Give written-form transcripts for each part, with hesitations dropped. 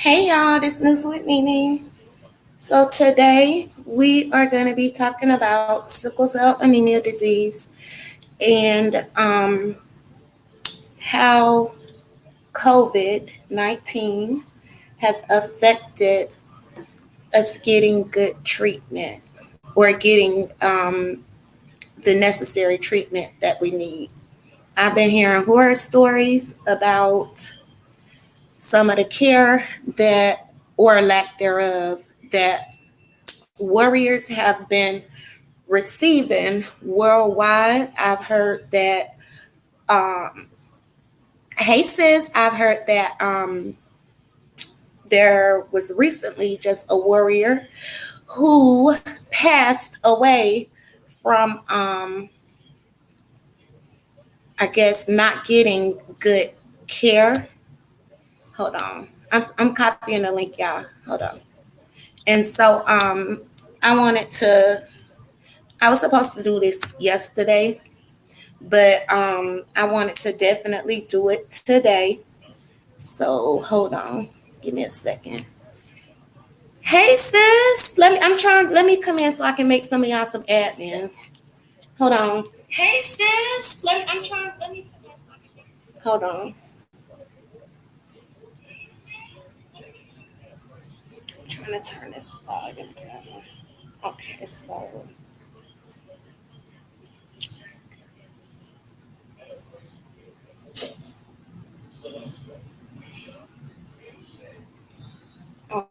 Hey y'all, this is with NiNi. So today we are going to be talking about sickle cell anemia disease and how COVID-19 has affected us getting good treatment or getting the necessary treatment that we need. I've been hearing horror stories about some of the care that, or lack thereof, that warriors have been receiving worldwide. I've heard that, um, hey sis, I've heard that there was recently just a warrior who passed away from, I guess, not getting good care. Hold on. I'm copying the link, y'all. Hold on. And so I wanted to, I was supposed to do this yesterday, but I wanted to definitely do it today. So hold on, give me a second. Hey sis, let me come in so I can make some of y'all some admins. Hold on. Hey sis, let me hold on. I'm trying to turn this volume down. Okay, so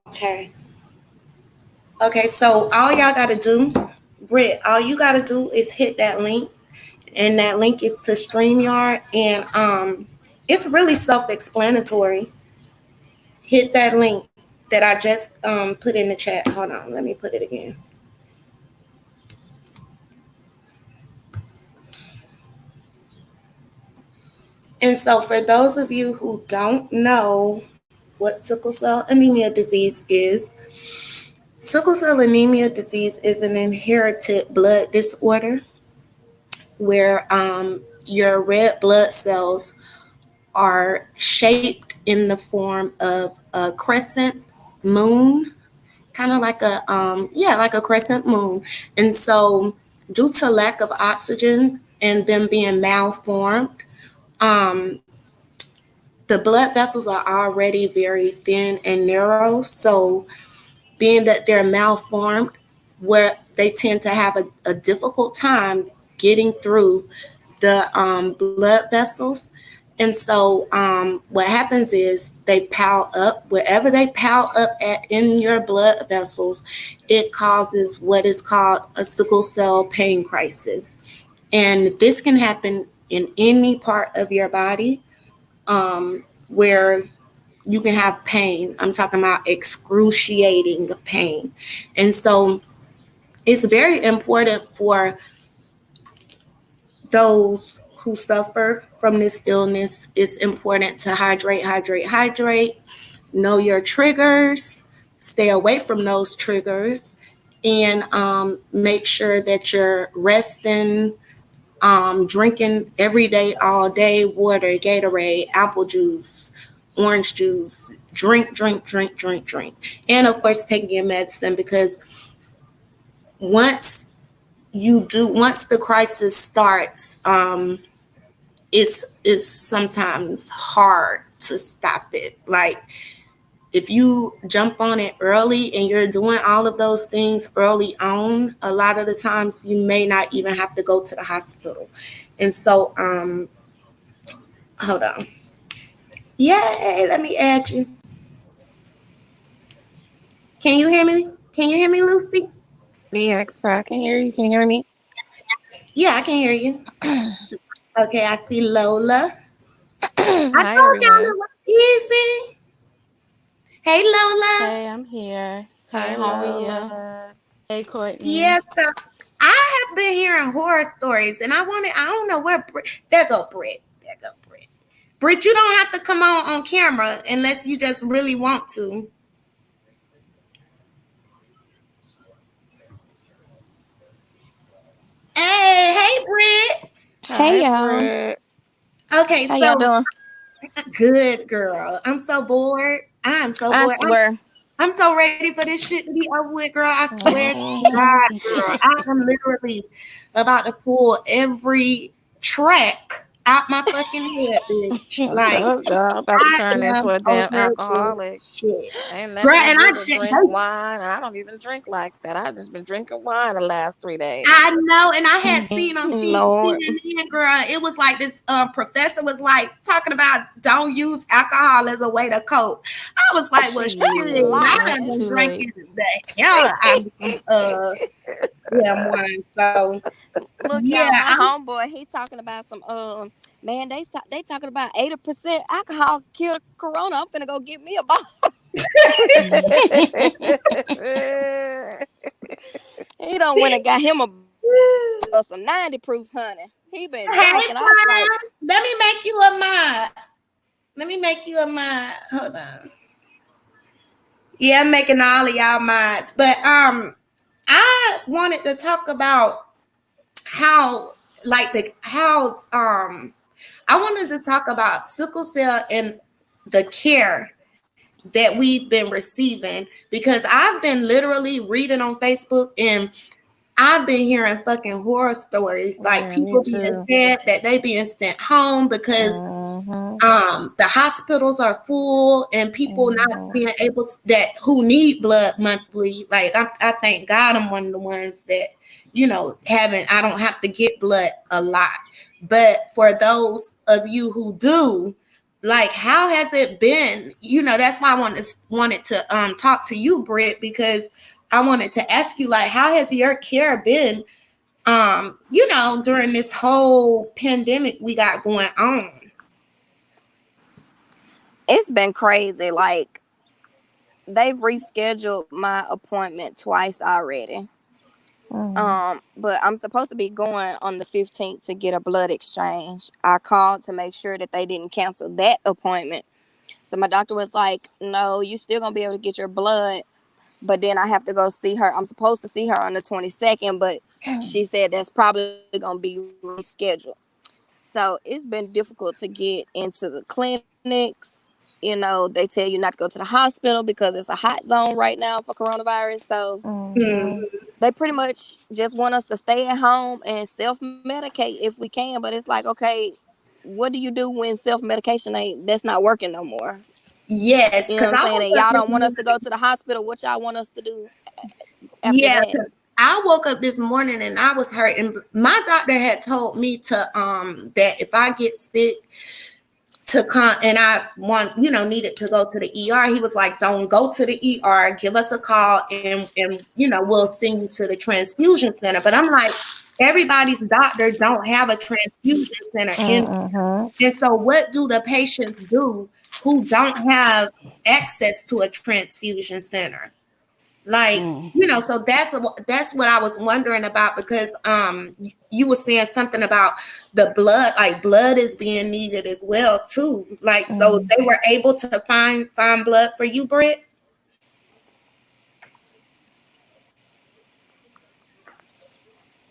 okay. Okay, so all y'all gotta do, Britt, all you gotta do is hit that link, and that link is to StreamYard, and it's really self-explanatory. Hit that link that I just put in the chat. Hold on, let me put it again. And so for those of you who don't know what sickle cell anemia disease is, sickle cell anemia disease is an inherited blood disorder where your red blood cells are shaped in the form of a crescent moon, kind of like a like a crescent moon. And so due to lack of oxygen and them being malformed, um, the blood vessels are already very thin and narrow. So being that they're malformed, where they tend to have a difficult time getting through the blood vessels. And so what happens is they pile up. Wherever they pile up at in your blood vessels, it causes what is called a sickle cell pain crisis. And this can happen in any part of your body where you can have pain. I'm talking about excruciating pain. And so it's very important for those who suffer from this illness. It's important to hydrate, know your triggers, stay away from those triggers, and make sure that you're resting, drinking every day, all day, water, Gatorade, apple juice, orange juice, drink. And of course, taking your medicine, because once once the crisis starts, it's sometimes hard to stop it. Like if you jump on it early and you're doing all of those things early on, a lot of the times you may not even have to go to the hospital. And so, hold on. Yay, let me add you. Can you hear me? Can you hear me, Lucy? Yeah, I can hear you. Can you hear me? Yeah, I can hear you. Okay, I see Lola. I Hi, told y'all everyone. it was easy. Hey, Lola. Hey, I'm here. Hey, Hi, how are you? Lola. Hey, Courtney. Yes, so I have been hearing horror stories, and I don't know where, there go Britt. There go Britt. Britt, you don't have to come on camera unless you just really want to. Hey, Britt. Hey, Hi, y'all. Britt. Okay, How y'all so doing? good girl. I'm so bored. I'm so I bored. swear. I'm so ready for this shit to be over with, girl. I swear to Mhm. God, girl. I am literally about to pull every track out my fucking head, bitch. Like, Oh, God, I'm about to I turn into am a damn over this alcoholic. shit. Ain't Girl, nothing to and do but drink wine. I don't even drink like that. I just been drinking wine the last 3 days. I know, and I had seen on Lord. CNN, girl, it was like this professor was like talking about don't use alcohol as a way to cope. I was like, well, Shit, shit, I done it's been too late. drinking the hell out of these damn wine. So, Look, yeah, y'all, my homeboy, he talking about some man, they talking about 80% alcohol kill the corona. I'm finna go get me a bottle. He done went and got him a bottle of some 90 proof honey. He been hey, drinking. I was like, Prime, let me make you a mod. Let me make you a mod. Hold on. Yeah, I'm making all of y'all mods. But I wanted to talk about how I wanted to talk about sickle cell and the care that we've been receiving because I've been literally reading on Facebook and I've been hearing fucking horror stories, like yeah, me people being too. said that they being sent home because Mhm. the hospitals are full and people not Mhm. being able to, that who need blood monthly. Like I thank God I'm one of the ones that I don't have to get blood a lot. But for those of you who do, like, how has it been? That's why I wanted to talk to you, Britt, because I wanted to ask you, like, how has your care been during this whole pandemic we got going on? It's been crazy. Like, they've rescheduled my appointment twice already. But I'm supposed to be going on the 15th to get a blood exchange. I called to make sure that they didn't cancel that appointment. So my doctor was like, "No, you still gonna be able to get your blood, but then I have to go see her. I'm supposed to see her on the 22nd, but she said that's probably gonna be rescheduled." So it's been difficult to get into the clinics. They tell you not to go to the hospital because it's a hot zone right now for coronavirus. So Hmm. they pretty much just want us to stay at home and self medicate if we can. But it's like, okay, what do you do when self medication ain't that's not working no more? Yes, You know because what I'm I saying? woke And up y'all this don't want us to morning. go to the hospital. What y'all want us to do after Yeah, that? because I woke up this morning and I was hurt, and my doctor had told me to that if I get sick to come and I needed to go to the ER, he was like, "Don't go to the ER. Give us a call, and we'll send you to the transfusion center." But I'm like, everybody's doctor don't have a transfusion center Mm-hmm. and so what do the patients do who don't have access to a transfusion center? Like, Mm. so that's what I was wondering about because you were saying something about the blood, like blood is being needed as well too. Like, so they were able to find blood for you, Britt?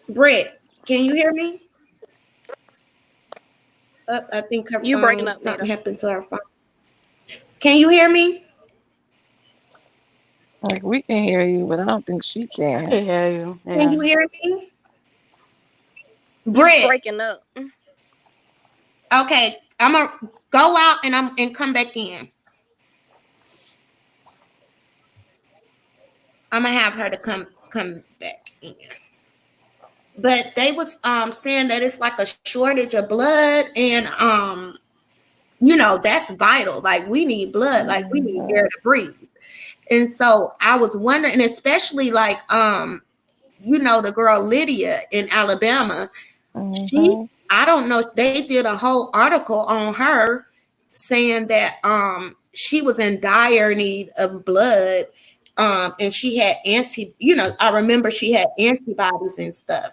Britt, can you hear me? I think her You breaking phone, up, something Nita. happened to her phone. Can you hear me? Like, we can hear you, but I don't think she I can. can hear you. Can Yeah. you hear me? You Britt. breaking up. Okay, I'm gonna go out and come back in. I'm gonna have her to come back in. But they was saying that it's like a shortage of blood and that's vital. Like we need blood, like we need air to breathe. And so I was wondering, especially like the girl Lydia in Alabama, she Mm-hmm. I don't know, they did a whole article on her saying that she was in dire need of blood and she had I remember she had antibodies and stuff.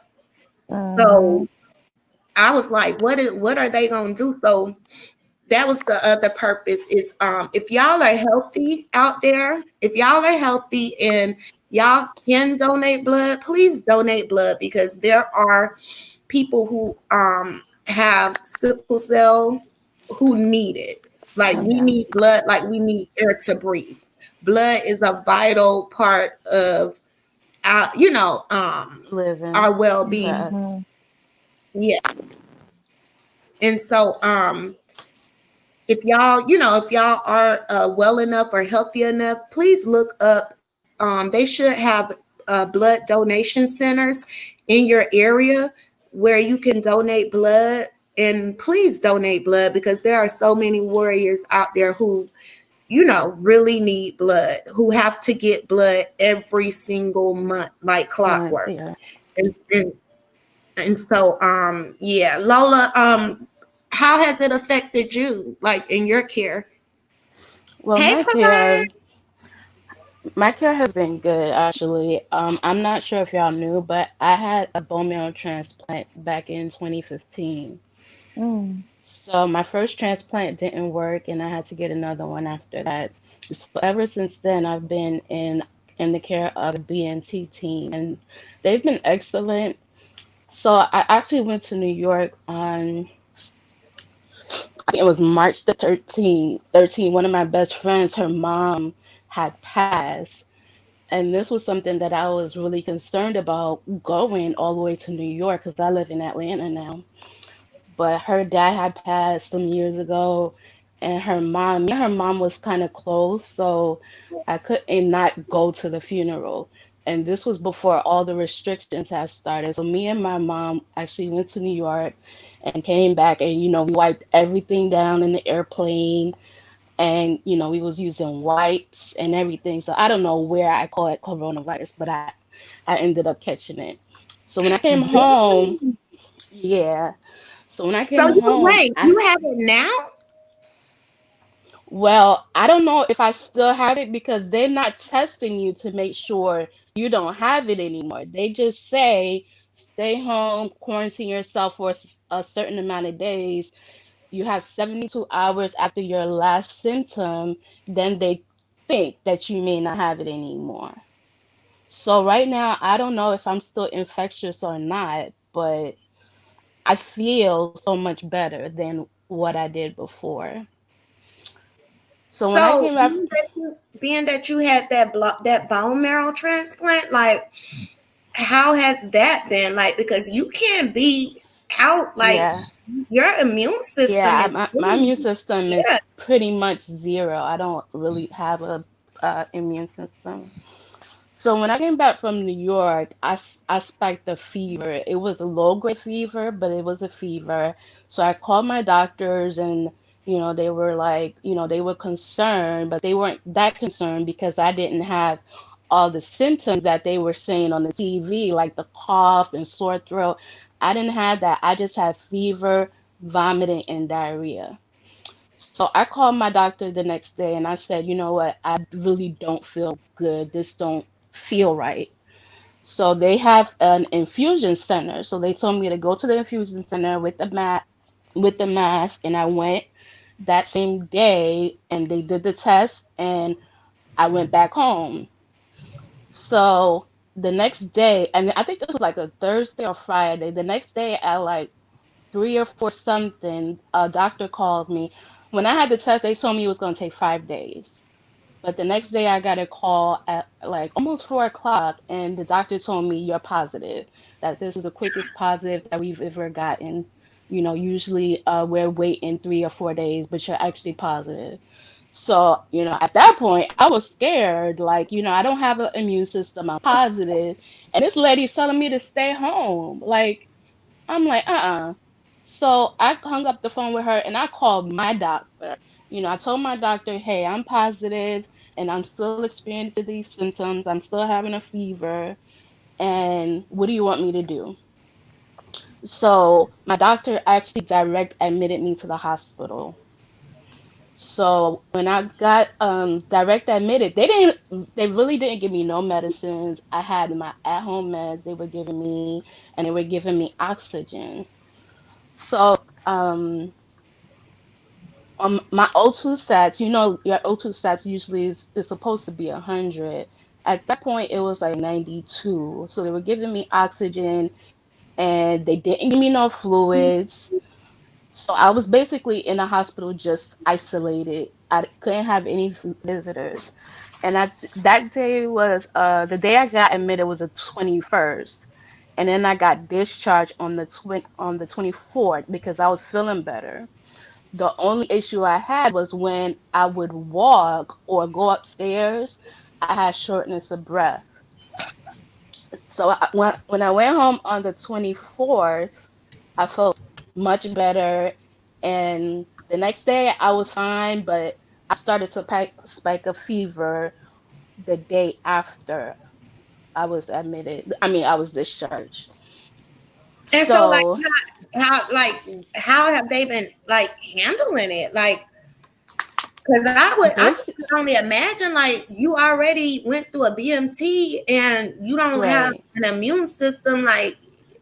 Mm-hmm. So I was like, what are they gonna do? So that was the other purpose is if y'all are healthy out there, if y'all are healthy and y'all can donate blood, please donate blood because there are people who have sickle cell who need it. Like we Yeah. need blood, like we need air to breathe. Blood is a vital part of our, Living our well-being. for us. Mm-hmm. Yeah. And so if y'all are well enough or healthy enough, please look up. They should have blood donation centers in your area where you can donate blood. And please donate blood because there are so many warriors out there who, really need blood, who have to get blood every single month like clockwork. Yeah. And so yeah, Lola, how has it affected you like in your care? Well, Hey, provider. my care has been good actually. I'm not sure if y'all knew, but I had a bone marrow transplant back in 2015. Mm. So my first transplant didn't work, and I had to get another one after that. So ever since then, I've been in the care of the BNT team, and they've been excellent. So I actually went to New York on, I think it was March the 13th. 13. One of my best friends, her mom had passed. And this was something that I was really concerned about going all the way to New York because I live in Atlanta now. But her dad had passed some years ago, and me and her mom was kind of close, so I couldn't not go to the funeral. And this was before all the restrictions had started. So me and my mom actually went to New York and came back, and we wiped everything down in the airplane, and we was using wipes and everything. So I don't know where I caught coronavirus, but I ended up catching it. So when I came home, yeah. So when I So came you home, wait, you have it now? well, I don't know if I still have it because they're not testing you to make sure you don't have it anymore. They just say stay home, quarantine yourself for a certain amount of days. You have 72 hours after your last symptom, then they think that you may not have it anymore. So right now, I don't know if I'm still infectious or not, but I feel so much better than what I did before. So when I So came back, being that you had that bone marrow transplant, like how has that been? Like because you can't be out, like yeah, your immune system yeah, is my really, immune system is yeah. pretty much zero. I don't really have a immune system. So when I came back from New York, I spiked a fever. It was a low grade fever, but it was a fever. So I called my doctors, and they were like, they were concerned, but they weren't that concerned because I didn't have all the symptoms that they were saying on the TV, like the cough and sore throat. I didn't have that. I just had fever, vomiting, and diarrhea. So I called my doctor the next day and I said, you know what, I really don't feel good. This don't feel right. So they have an infusion center. So they told me to go to the infusion center with the mask, and I went that same day and they did the test and I went back home. So the next day, and I think this was like a Thursday or Friday, the next day at like 3 or 4 something, a doctor called me. When I had the test, they told me it was going to take 5 days. But the next day, I got a call at like almost 4 o'clock, and the doctor told me you're positive. That this is the quickest positive that we've ever gotten. Usually we're waiting 3 or 4 days, but you're actually positive. So, at that point, I was scared. Like, I don't have an immune system. I'm positive, and this lady's telling me to stay home. Like, I'm like, So I hung up the phone with her and I called my doctor. I told my doctor, hey, I'm positive and I'm still experiencing these symptoms. I'm still having a fever. And what do you want me to do? So my doctor actually direct admitted me to the hospital. So when I got direct admitted, they really didn't give me no medicines. I had my at-home meds they were giving me, and they were giving me oxygen. So my O2 stats, your O2 stats usually is supposed to be 100. At that point, it was like 92. So they were giving me oxygen and they didn't give me no fluids. So I was basically in a hospital just isolated. I couldn't have any visitors. And that day was the day I got admitted was the 21st. And then I got discharged on the 24th because I was feeling better. The only issue I had was when I would walk or go upstairs, I had shortness of breath. So when I went home on the 24th, I felt much better. And the next day I was fine, but I started to spike a fever the day after I was admitted. I mean, I was discharged. And so, like, So how have they been like handling it? Like, because I this, could only imagine, like, you already went through a BMT and you don't have right, an immune system, like,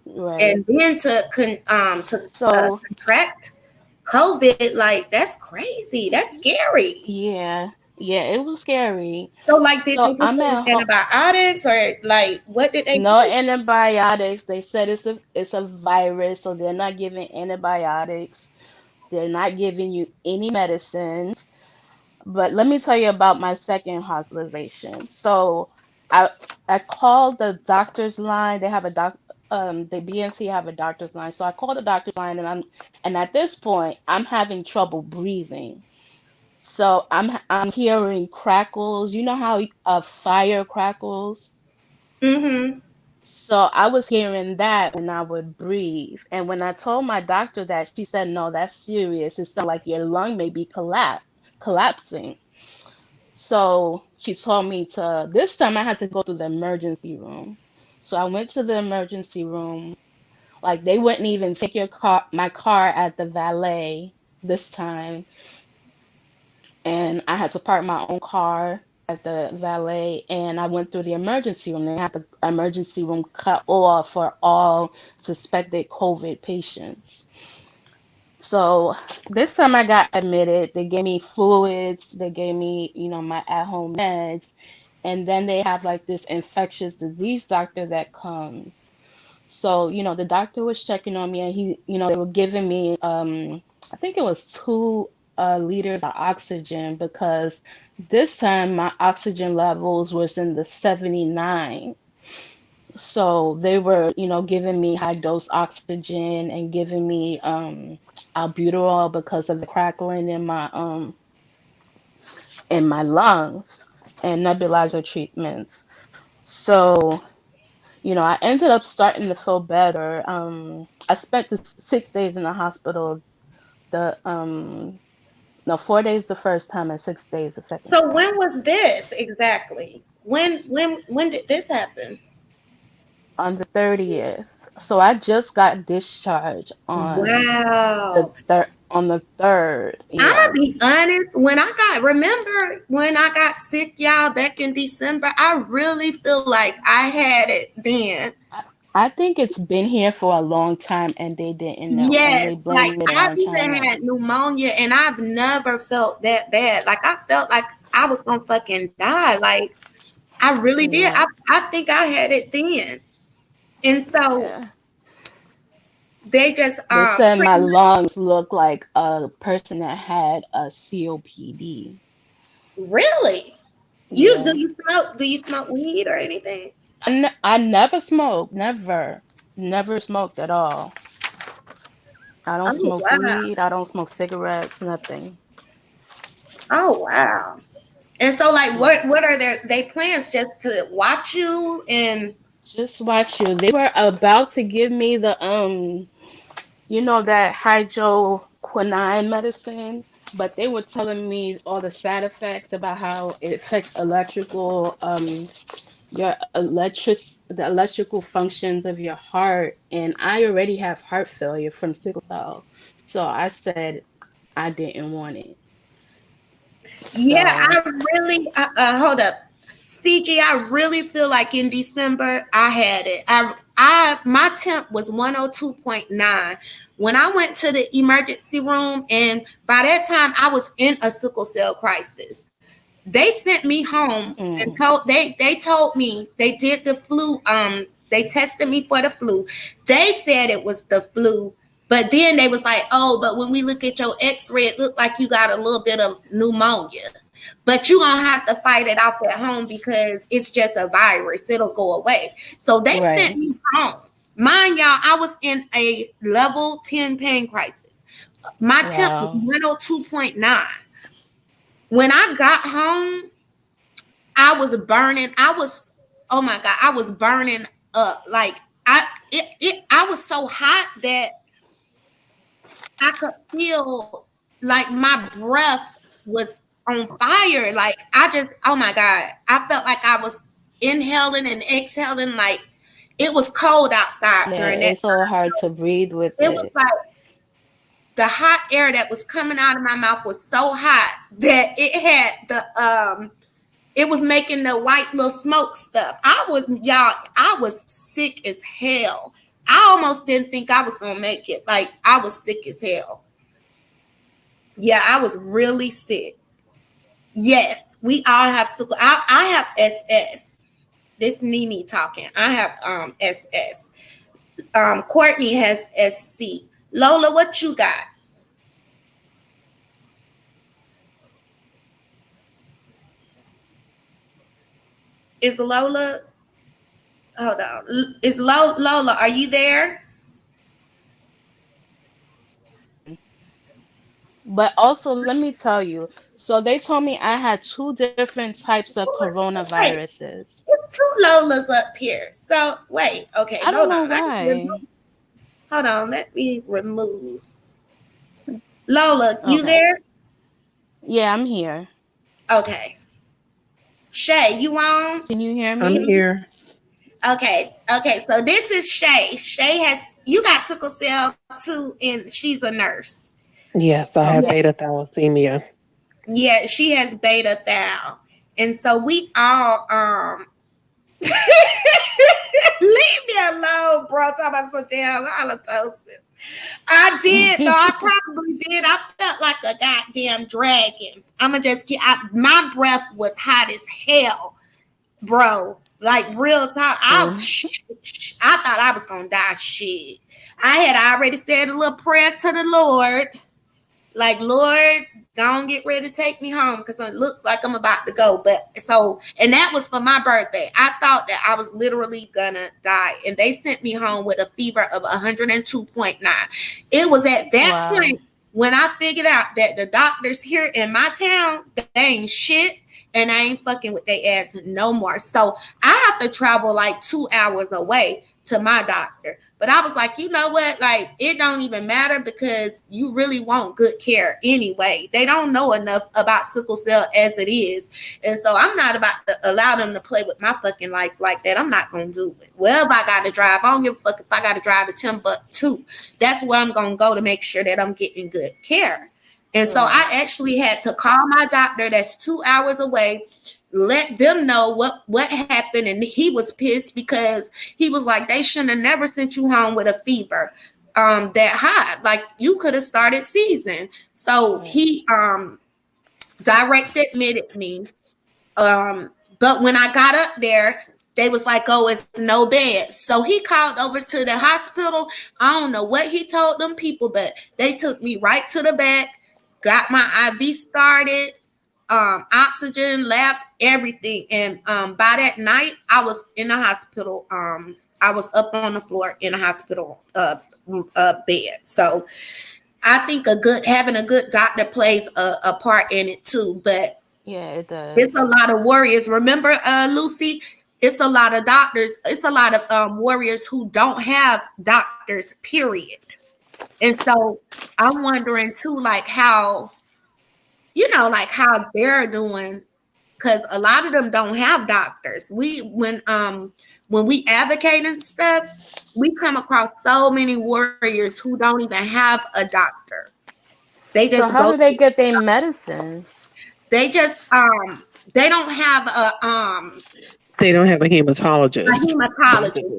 right. and then to So contract COVID, like, that's crazy. That's scary. yeah, yeah, it was scary. So, like, did So they give I'm you at home. antibiotics or like what did they No do? antibiotics. They said it's a virus, so they're not giving antibiotics. They're not giving you any medicines. But let me tell you about my second hospitalization. So I I called the doctor's line. They have a the BNC have a doctor's line. So I called the doctor's line and at this point I'm having trouble breathing. So I'm hearing crackles. You know how a fire crackles? Mm-hmm. So I was hearing that when I would breathe. And when I told my doctor that, she said, no, that's serious. It sounds like your lung may be collapsing. So she told me this time I had to go to the emergency room. So I went to the emergency room. Like they wouldn't even take my car at the valet this time. And I had to park my own car at the valet, and I went through the emergency room. They had the emergency room cut off for all suspected COVID patients. So this time I got admitted, they gave me fluids, they gave me, my at-home meds, and then they have like this infectious disease doctor that comes. So, the doctor was checking on me and they were giving me, I think it was 2 liters of oxygen because this time my oxygen levels was in the 79. So they were, giving me high dose oxygen and giving me albuterol because of the crackling in my lungs and nebulizer treatments. So, I ended up starting to feel better. I spent the 6 days in the hospital. The No, 4 days the first time and 6 days the second So time. when was this exactly? When did this happen? On the 30th. So I just got discharged Wow. on the third. I'm Yeah. gonna be honest. Remember when I got sick, y'all, back in December? I really feel like I had it then. I, I think it's been here for a long time and they didn't know and Yes, they like blame it I've on even China. had pneumonia and I've never felt that bad. Like I felt like I was gonna fucking die. Like I really did. Yeah. I think I had it then. And so Yeah. they just They said my pretty lungs look like a person that had a COPD. really. Yeah. Do you smoke weed or anything? I never smoked, never smoked at all. I don't Oh smoke wow. weed, I don't smoke cigarettes, nothing. Oh wow. And so like Yeah. what are they plans just to watch you and Just watch you. They were about to give me that hydroquinine medicine, but they were telling me all the side effects about how it affects the electrical functions of your heart, and I already have heart failure from sickle cell. So I said I didn't want it. yeah, So, I really hold up. CG, I really feel like in December I had it. I my temp was 102.9. When I went to the emergency room and by that time I was in a sickle cell crisis. They sent me home and mm, they told me they did the flu they tested me for the flu. They said it was the flu, But then they was like, oh, but when we look at your x-ray, it looked like you got a little bit of pneumonia. But you're going to have to fight it off at home because it's just a virus. It'll go away. So they sent me home. Mind y'all, I was in a level 10 pain crisis. My temp was 102.9. When I got home, I was burning. Oh my God, I was burning up. Like I was so hot that I could feel like my breath was on fire. Like oh my God, I felt like I was inhaling and exhaling. Like it was cold outside during that. It's so hard to breathe with it. It was like the hot air that was coming out of my mouth was so hot that it had it was making the white little smoke stuff. I was sick as hell. I almost didn't think I was going to make it. Like, I was sick as hell. Yeah, I was really sick. Yes, we all have sickle. I have SS. This NiNi talking. I have SS. Courtney has SC. Lola, what you got? Is Lola? Hold on. Is Lola? Are you there? But also, let me tell you. So they told me I had 2 different types of coronaviruses. It's 2 Lolas up here. So wait. Okay. I don't know why. Hold on. Let me remove. Lola, you there? Yeah, I'm here. Okay. Shay, you on? Can you hear me? I'm here. Okay. So this is Shay. You got sickle cell too, and she's a nurse. Yes, I have beta thalassemia. Yeah, she has beta thal. And so we all leave me alone, bro. Talking about some damn halitosis. I did, though. I probably did. I felt like a goddamn dragon. My breath was hot as hell, bro. Like real talk. I thought I was gonna die. Shit. I had already said a little prayer to the Lord. Like, Lord, don't get ready to take me home because it looks like I'm about to go. And that was for my birthday. I thought that I was literally gonna die. And they sent me home with a fever of 102.9. It was at that point when I figured out that the doctors here in my town, they ain't shit. And I ain't fucking with their ass no more. So I have to travel like 2 hours away to my doctor. But I was like, you know what? Like, it don't even matter because you really want good care anyway. They don't know enough about sickle cell as it is. And so I'm not about to allow them to play with my fucking life like that. I'm not going to do it. Well, if I got to drive, I don't give a fuck if I got to drive to Timbuktu. That's where I'm going to go to make sure that I'm getting good care. And so I actually had to call my doctor that's 2 hours away, let them know what happened. And he was pissed because he was like, they shouldn't have never sent you home with a fever that high. Like, you could have started season. So he direct admitted me. But when I got up there, they was like, oh, it's no beds. So he called over to the hospital. I don't know what he told them people, but they took me right to the back, got my IV started, oxygen, labs, everything. And by that night, I was in the hospital. I was up on the floor in a hospital bed. So I think having a good doctor plays a part in it too. But yeah, it does. It's a lot of warriors. Remember, Lucy? It's a lot of doctors. It's a lot of warriors who don't have doctors, period. And so I'm wondering too, like how they're doing, because a lot of them don't have doctors. When we advocate and stuff, we come across so many warriors who don't even have a doctor. They just how do they get their medicines? They just they don't have a they don't have a hematologist.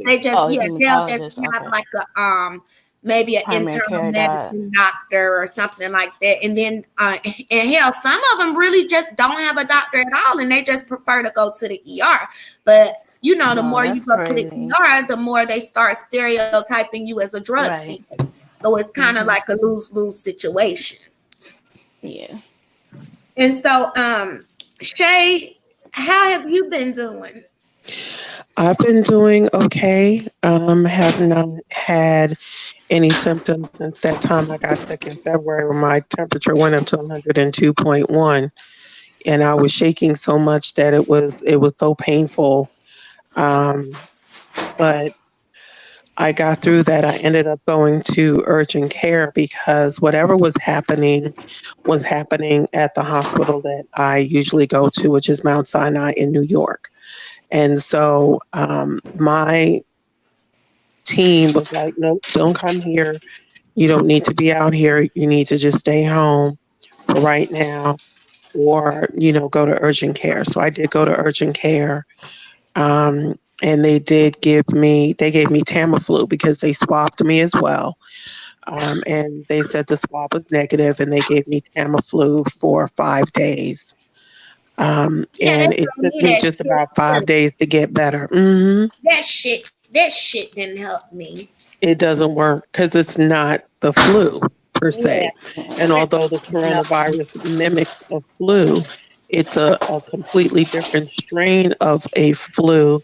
They just they'll just have like a maybe an internal medicine doctor or something like that. And then and hell, some of them really just don't have a doctor at all, and they just prefer to go to the ER. But you know, the more you go to the ER, the more they start stereotyping you as a drug seeker. So it's kind of like a lose-lose situation. Yeah. And so, Shay, how have you been doing? I've been doing okay. Have not had any symptoms since that time I got sick in February when my temperature went up to 102.1, and I was shaking so much that it was so painful. But I got through that. I ended up going to urgent care because whatever was happening at the hospital that I usually go to, which is Mount Sinai in New York. And so my team was like, nope, don't come here. You don't need to be out here. You need to just stay home for right now or, go to urgent care. So I did go to urgent care. And they gave me Tamiflu because they swabbed me as well. And they said the swab was negative and they gave me Tamiflu for 5 days. Yeah, they And it told took me me that just shit about too. 5 days to get better. Hmm. That shit didn't help me. It doesn't work because it's not the flu per Yeah, se. And although the no. coronavirus mimics a flu, it's a completely different strain of a flu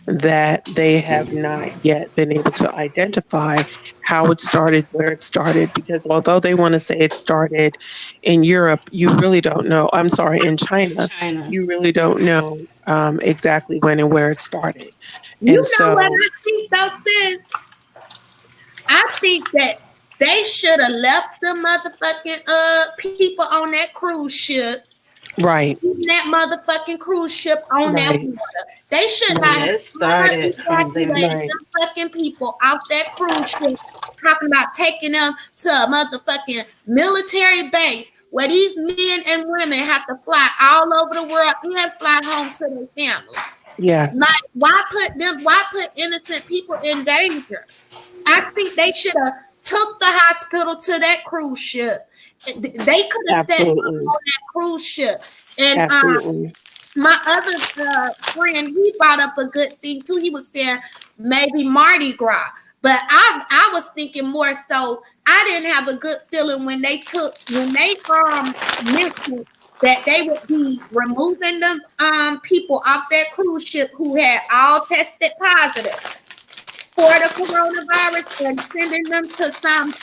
that they have not yet been able to identify how it started, where it started, because although they want to say it started in Europe, you really don't know. I'm sorry, in China, China. you really don't know exactly when and where it started. You And know what so, I think though, sis? I think that they should have left the motherfucking people on that cruise ship. right, That motherfucking cruise ship on that right, water. They should not Yeah, right, have it started from them. evacuated right. them fucking people off that cruise ship, talking about taking them to a motherfucking military base where these men and women have to fly all over the world and fly home to their families. Yeah, Like, why put innocent people in danger? I think they should have took the hospital to that cruise ship. They could have set up absolutely, on that cruise ship. And absolutely. my other friend, he brought up a good thing too. He was saying maybe Mardi Gras, but I was thinking more so. I didn't have a good feeling when they mentioned that they would be removing them people off that cruise ship who had all tested positive for the coronavirus and sending them to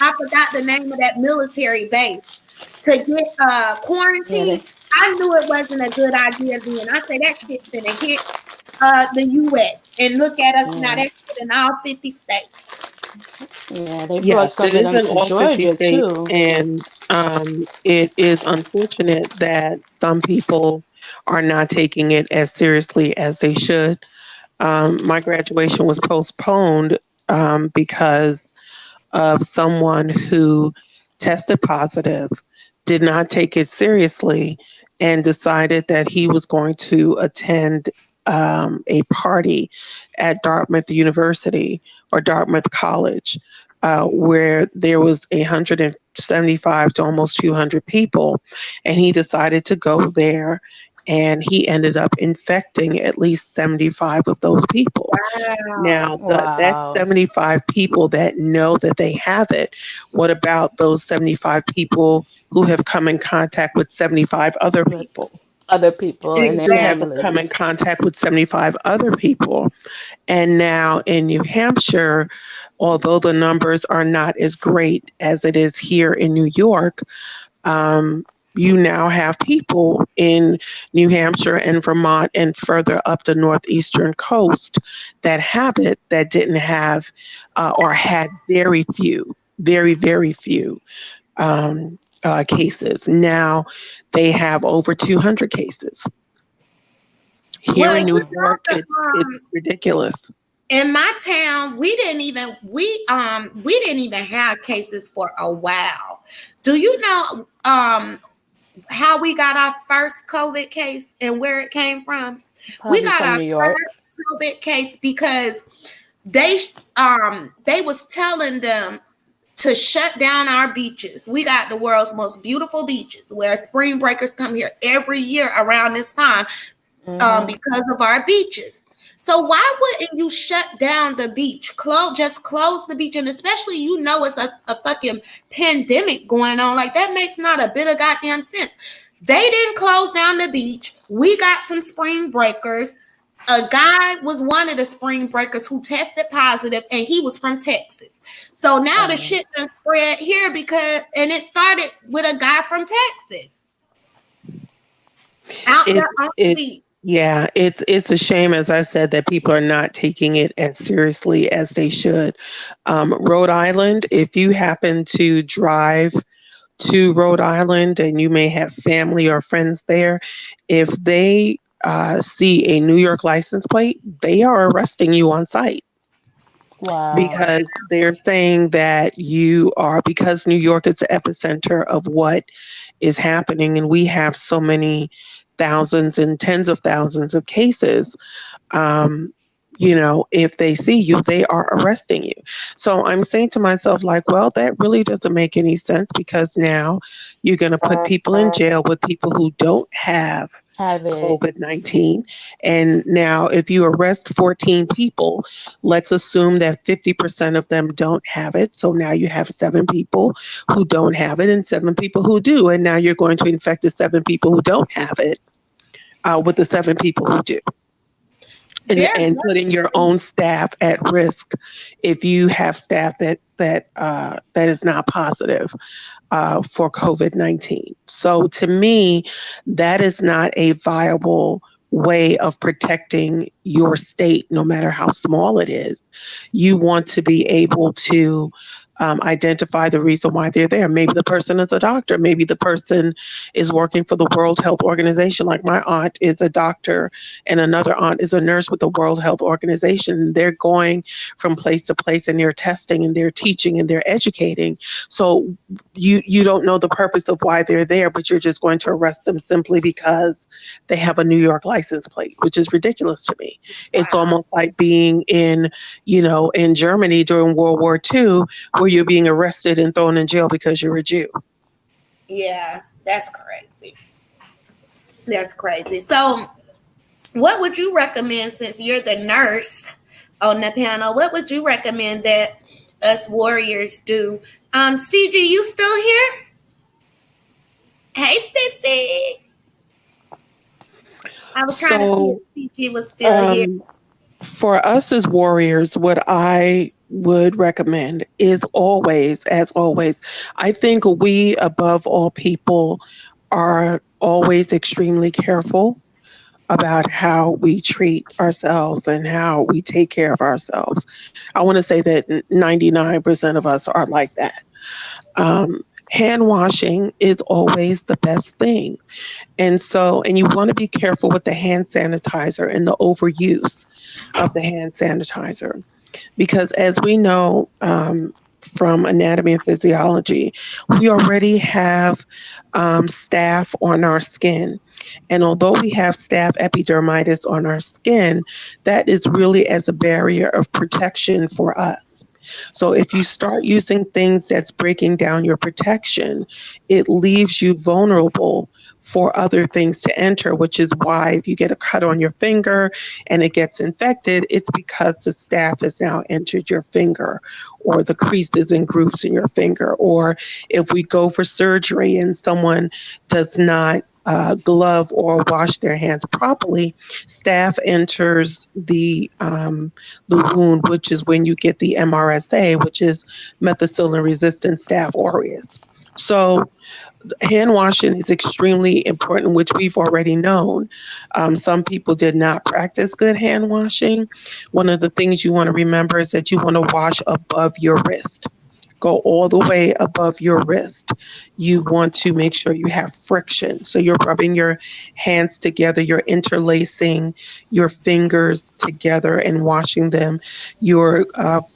I forgot the name of that military base to get Yeah, quarantined. I knew it wasn't a good idea then. I said that shit's gonna hit the US and look at us now. yeah, That shit in all 50 states. yeah. They brought Yes, it some of is them in to all 50 Georgia states, too. and it is unfortunate that some people are not taking it as seriously as they should. My graduation was postponed because of someone who tested positive, did not take it seriously, and decided that he was going to attend a party at Dartmouth University or Dartmouth College, where there was 175 to almost 200 people, and he decided to go there. And he ended up infecting at least 75 of those people. Wow. Now, that's Wow. 75 people that know that they have it. What about those 75 people who have come in contact with 75 other With people? other people and their Who have Exactly. come in families. contact with 75 other people? And now in New Hampshire, although the numbers are not as great as it is here in New York, um, you now have people in New Hampshire and Vermont and further up the northeastern coast that have it that didn't have or had very few, very, very few cases. Now they have over 200 cases. Here Well, in New York, it's ridiculous. in my town, we didn't even have cases for a while. Do you know how we got our first COVID case and where it came from? We Probably got from our New York. first COVID case because they was telling them to shut down our beaches. We got the world's most beautiful beaches where spring breakers come here every year around this time Hmm. because of our beaches. So why wouldn't you shut down the beach? Just close the beach, and especially it's a fucking pandemic going on. Like that makes not a bit of goddamn sense. They didn't close down the beach. We got some spring breakers. A guy was one of the spring breakers who tested positive, and he was from Texas. So now the shit done spread here and it started with a guy from Texas out there on the beach. Yeah, it's a shame, as I said, that people are not taking it as seriously as they should. Rhode Island, if you happen to drive to Rhode Island and you may have family or friends there, if they see a New York license plate, they are arresting you on site. Wow. Because they're saying that because New York is the epicenter of what is happening, and we have so many thousands and tens of thousands of cases. If they see you, they are arresting you. So I'm saying to myself, like, well, that really doesn't make any sense, because now you're going to put people in jail with people who don't have COVID-19. And now if you arrest 14 people, let's assume that 50% of them don't have it. So now you have 7 people who don't have it and 7 people who do. And now you're going to infect the 7 people who don't have it with the 7 people who do. And putting your own staff at risk if you have staff that is not positive for COVID-19. So to me, that is not a viable way of protecting your state, no matter how small it is. You want to be able to identify the reason why they're there. Maybe the person is a doctor. Maybe the person is working for the World Health Organization. Like my aunt is a doctor and another aunt is a nurse with the World Health Organization. They're going from place to place and they're testing and they're teaching and they're educating. So you don't know the purpose of why they're there, but you're just going to arrest them simply because they have a New York license plate, which is ridiculous to me. It's almost like being in Germany during World War II, where you're being arrested and thrown in jail because you're a Jew. Yeah, that's crazy. That's crazy. So what would you recommend, since you're the nurse on the panel, what would you recommend that us warriors do? CG, you still here? Hey, sissy. I was trying to see if CG was still here. For us as warriors, what I would recommend is always, as always, I think we, above all people, are always extremely careful about how we treat ourselves and how we take care of ourselves. I want to say that 99% of us are like that. Hand washing is always the best thing. And you want to be careful with the hand sanitizer and the overuse of the hand sanitizer. Because as we know from anatomy and physiology, we already have staph on our skin. And although we have staph epidermidis on our skin, that is really as a barrier of protection for us. So if you start using things that's breaking down your protection, it leaves you vulnerable for other things to enter, which is why if you get a cut on your finger and it gets infected, it's because the staph has now entered your finger, or the creases and grooves in your finger. Or if we go for surgery and someone does not glove or wash their hands properly, staph enters the wound, which is when you get the MRSA, which is methicillin-resistant Staph aureus. So hand washing is extremely important, which we've already known. Some people did not practice good hand washing. One of the things you want to remember is that you want to wash above your wrist. Go all the way above your wrist. You want to make sure you have friction. So you're rubbing your hands together, you're interlacing your fingers together and washing them. You're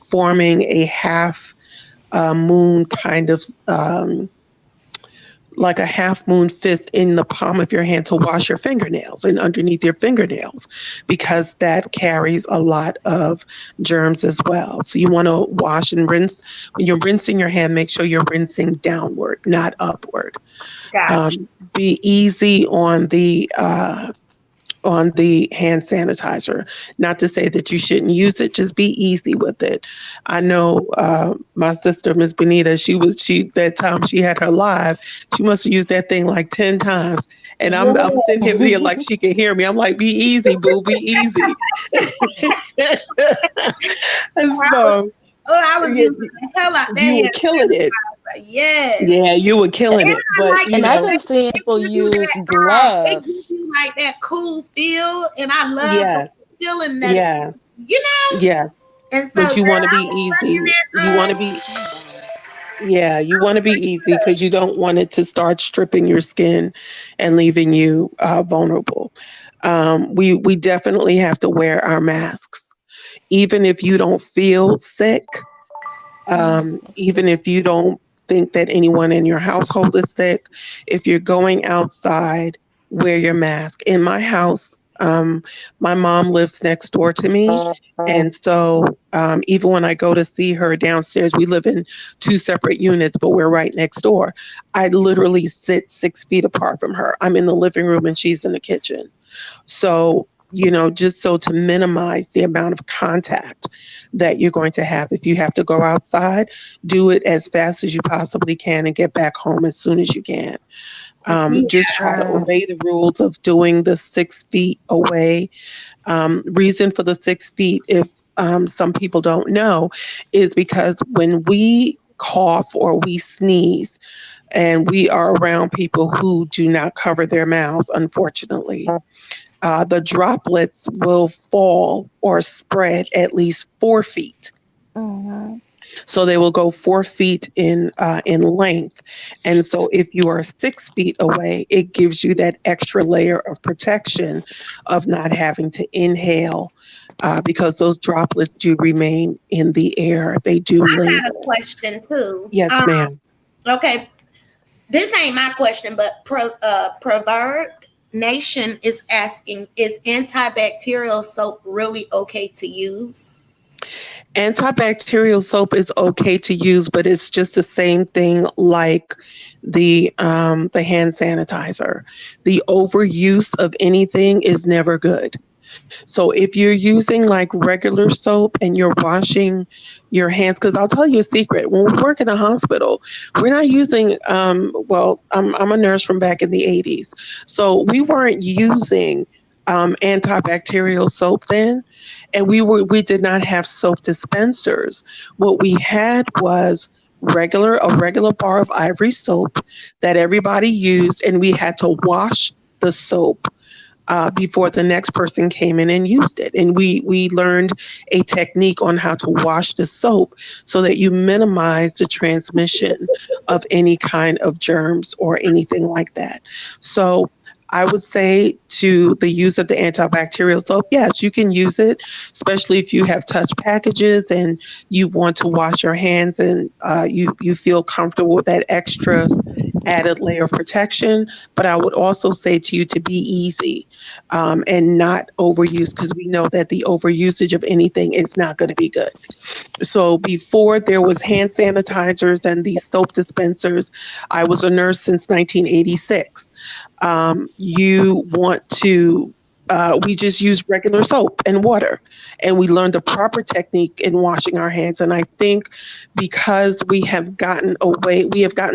forming a half moon kind of like a half moon fist in the palm of your hand to wash your fingernails and underneath your fingernails, because that carries a lot of germs as well. So you want to wash and rinse. When you're rinsing your hand, make sure you're rinsing downward, not upward. Gotcha. Be easy on the on the hand sanitizer. Not to say that you shouldn't use it, just be easy with it. I know my sister, Miss Benita, she that time she had her live, she must have used that thing like 10 times. And I'm Yeah. sitting here like she can hear me. I'm like, be easy, boo, be easy. And I was, so oh, I was you, using the hell out that you were hand killing it. sanitizer. Yes. Yeah, you were killing And it. I But like And it. I've been seeing It people gives you use that, it gives gloves. you like that cool feel. And I love the yes, feeling that it, yes, you know? yes. And so, But you girl, want to be I was easy. bringing it You want to be Yeah, you I want was to be bringing easy it up. because you don't want it to start stripping your skin and leaving you vulnerable. We definitely have to wear our masks, even if you don't feel sick, even if you don't think that anyone in your household is sick. If you're going outside, wear your mask. In my house, my mom lives next door to me. And so, even when I go to see her downstairs, we live in two separate units, but we're right next door. I literally sit 6 feet apart from her. I'm in the living room and she's in the kitchen. So, just so to minimize the amount of contact that you're going to have. If you have to go outside, do it as fast as you possibly can and get back home as soon as you can. Just try to Mm. obey the rules of doing the 6 feet away. Reason for the 6 feet, if some people don't know, is because when we cough or we sneeze and we are around people who do not cover their mouths, unfortunately, the droplets will fall or spread at least 4 feet. Mm-hmm. So they will go 4 feet in length. And so if you are 6 feet away, it gives you that extra layer of protection of not having to inhale. Because those droplets do remain in the air, they do I got a linger. question too. Yes, ma'am. Okay, this ain't my question, but Proverb Nation is asking: is antibacterial soap really okay to use? Antibacterial soap is okay to use, but it's just the same thing like the hand sanitizer. The overuse of anything is never good. So if you're using like regular soap and you're washing your hands, because I'll tell you a secret: when we work in a hospital, we're not using. Well, I'm a nurse from back in the '80s, so we weren't using antibacterial soap then, and we did not have soap dispensers. What we had was a regular bar of Ivory soap that everybody used, and we had to wash the soap before the next person came in and used it. And we learned a technique on how to wash the soap so that you minimize the transmission of any kind of germs or anything like that. So I would say to the use of the antibacterial soap, yes, you can use it, especially if you have touch packages and you want to wash your hands and you feel comfortable with that extra added layer of protection. But I would also say to you to be easy and not overuse, because we know that the overusage of anything is not going to be good. So before there was hand sanitizers and these soap dispensers, I was a nurse since 1986. You want to we just use regular soap and water, and we learned the proper technique in washing our hands. And I think because we have gotten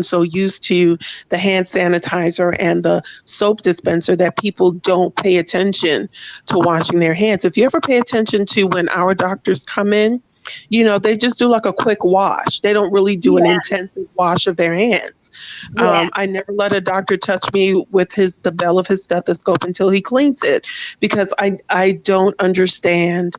so used to the hand sanitizer and the soap dispenser that people don't pay attention to washing their hands. If you ever pay attention to when our doctors come in, they just do like a quick wash. They don't really do an Yeah, intensive wash of their hands. yeah. I never let a doctor touch me with the bell of his stethoscope until he cleans it, because I don't understand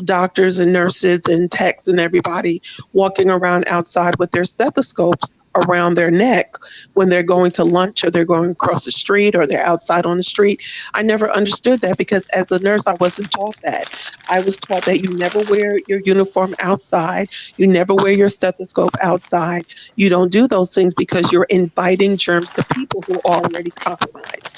doctors and nurses and techs and everybody walking around outside with their stethoscopes around their neck when they're going to lunch or they're going across the street or they're outside on the street. I never understood that because as a nurse, I wasn't taught that. I was taught that you never wear your uniform outside. You never wear your stethoscope outside. You don't do those things because you're inviting germs to people who are already compromised.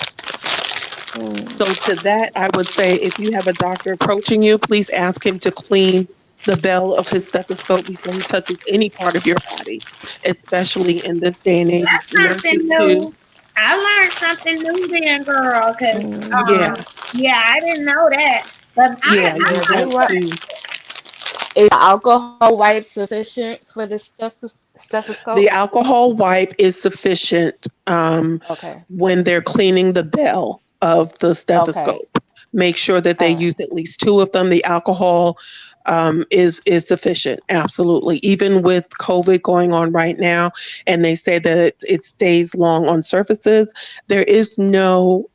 Mm. So to that, I would say if you have a doctor approaching you, please ask him to clean the bell of his stethoscope before he touches any part of your body, especially in this day and age. That's Nurses something too. new. I learned something new then, girl. Cause Yeah, yeah, I didn't know that. But yeah, I you Yeah, they have were. to. Is alcohol wipe sufficient for the The stethoscope? alcohol wipe is sufficient Okay. when they're cleaning the bell of the Okay. stethoscope. Make sure that they All right. use at least two of them. The alcohol is sufficient, absolutely. Even with COVID going on right now, and they say that it stays long on surfaces, there is no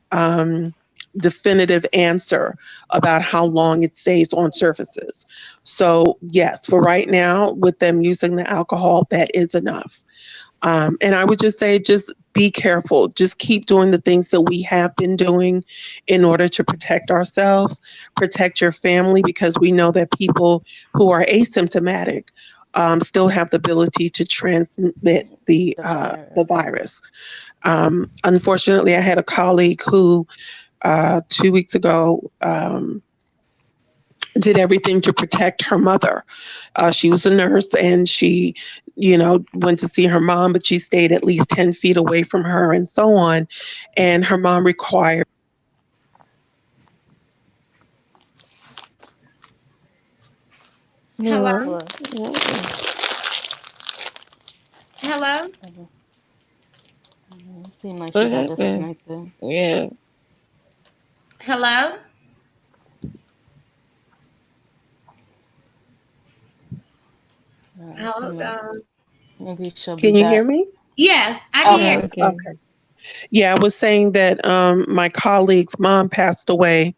definitive answer about how long it stays on surfaces. So, yes, for right now, with them using the alcohol, that is enough. And I would just say, just be careful. Just keep doing the things that we have been doing in order to protect ourselves, protect your family, because we know that people who are asymptomatic still have the ability to transmit The the virus. virus. Unfortunately, I had a colleague who 2 weeks ago did everything to protect her mother. She was a nurse and she, went to see her mom, but she stayed at least 10 feet away from her and so on. And her mom required. hello, Hello. Hello. hello, Okay. Seemed like she What got happened? disconnected. Yeah. hello. Hold Seemed like on. maybe she'll be Can you hear back. me? Yeah, I can hear. Okay. Yeah. Okay. Okay. Yeah, I was saying that my colleague's mom passed away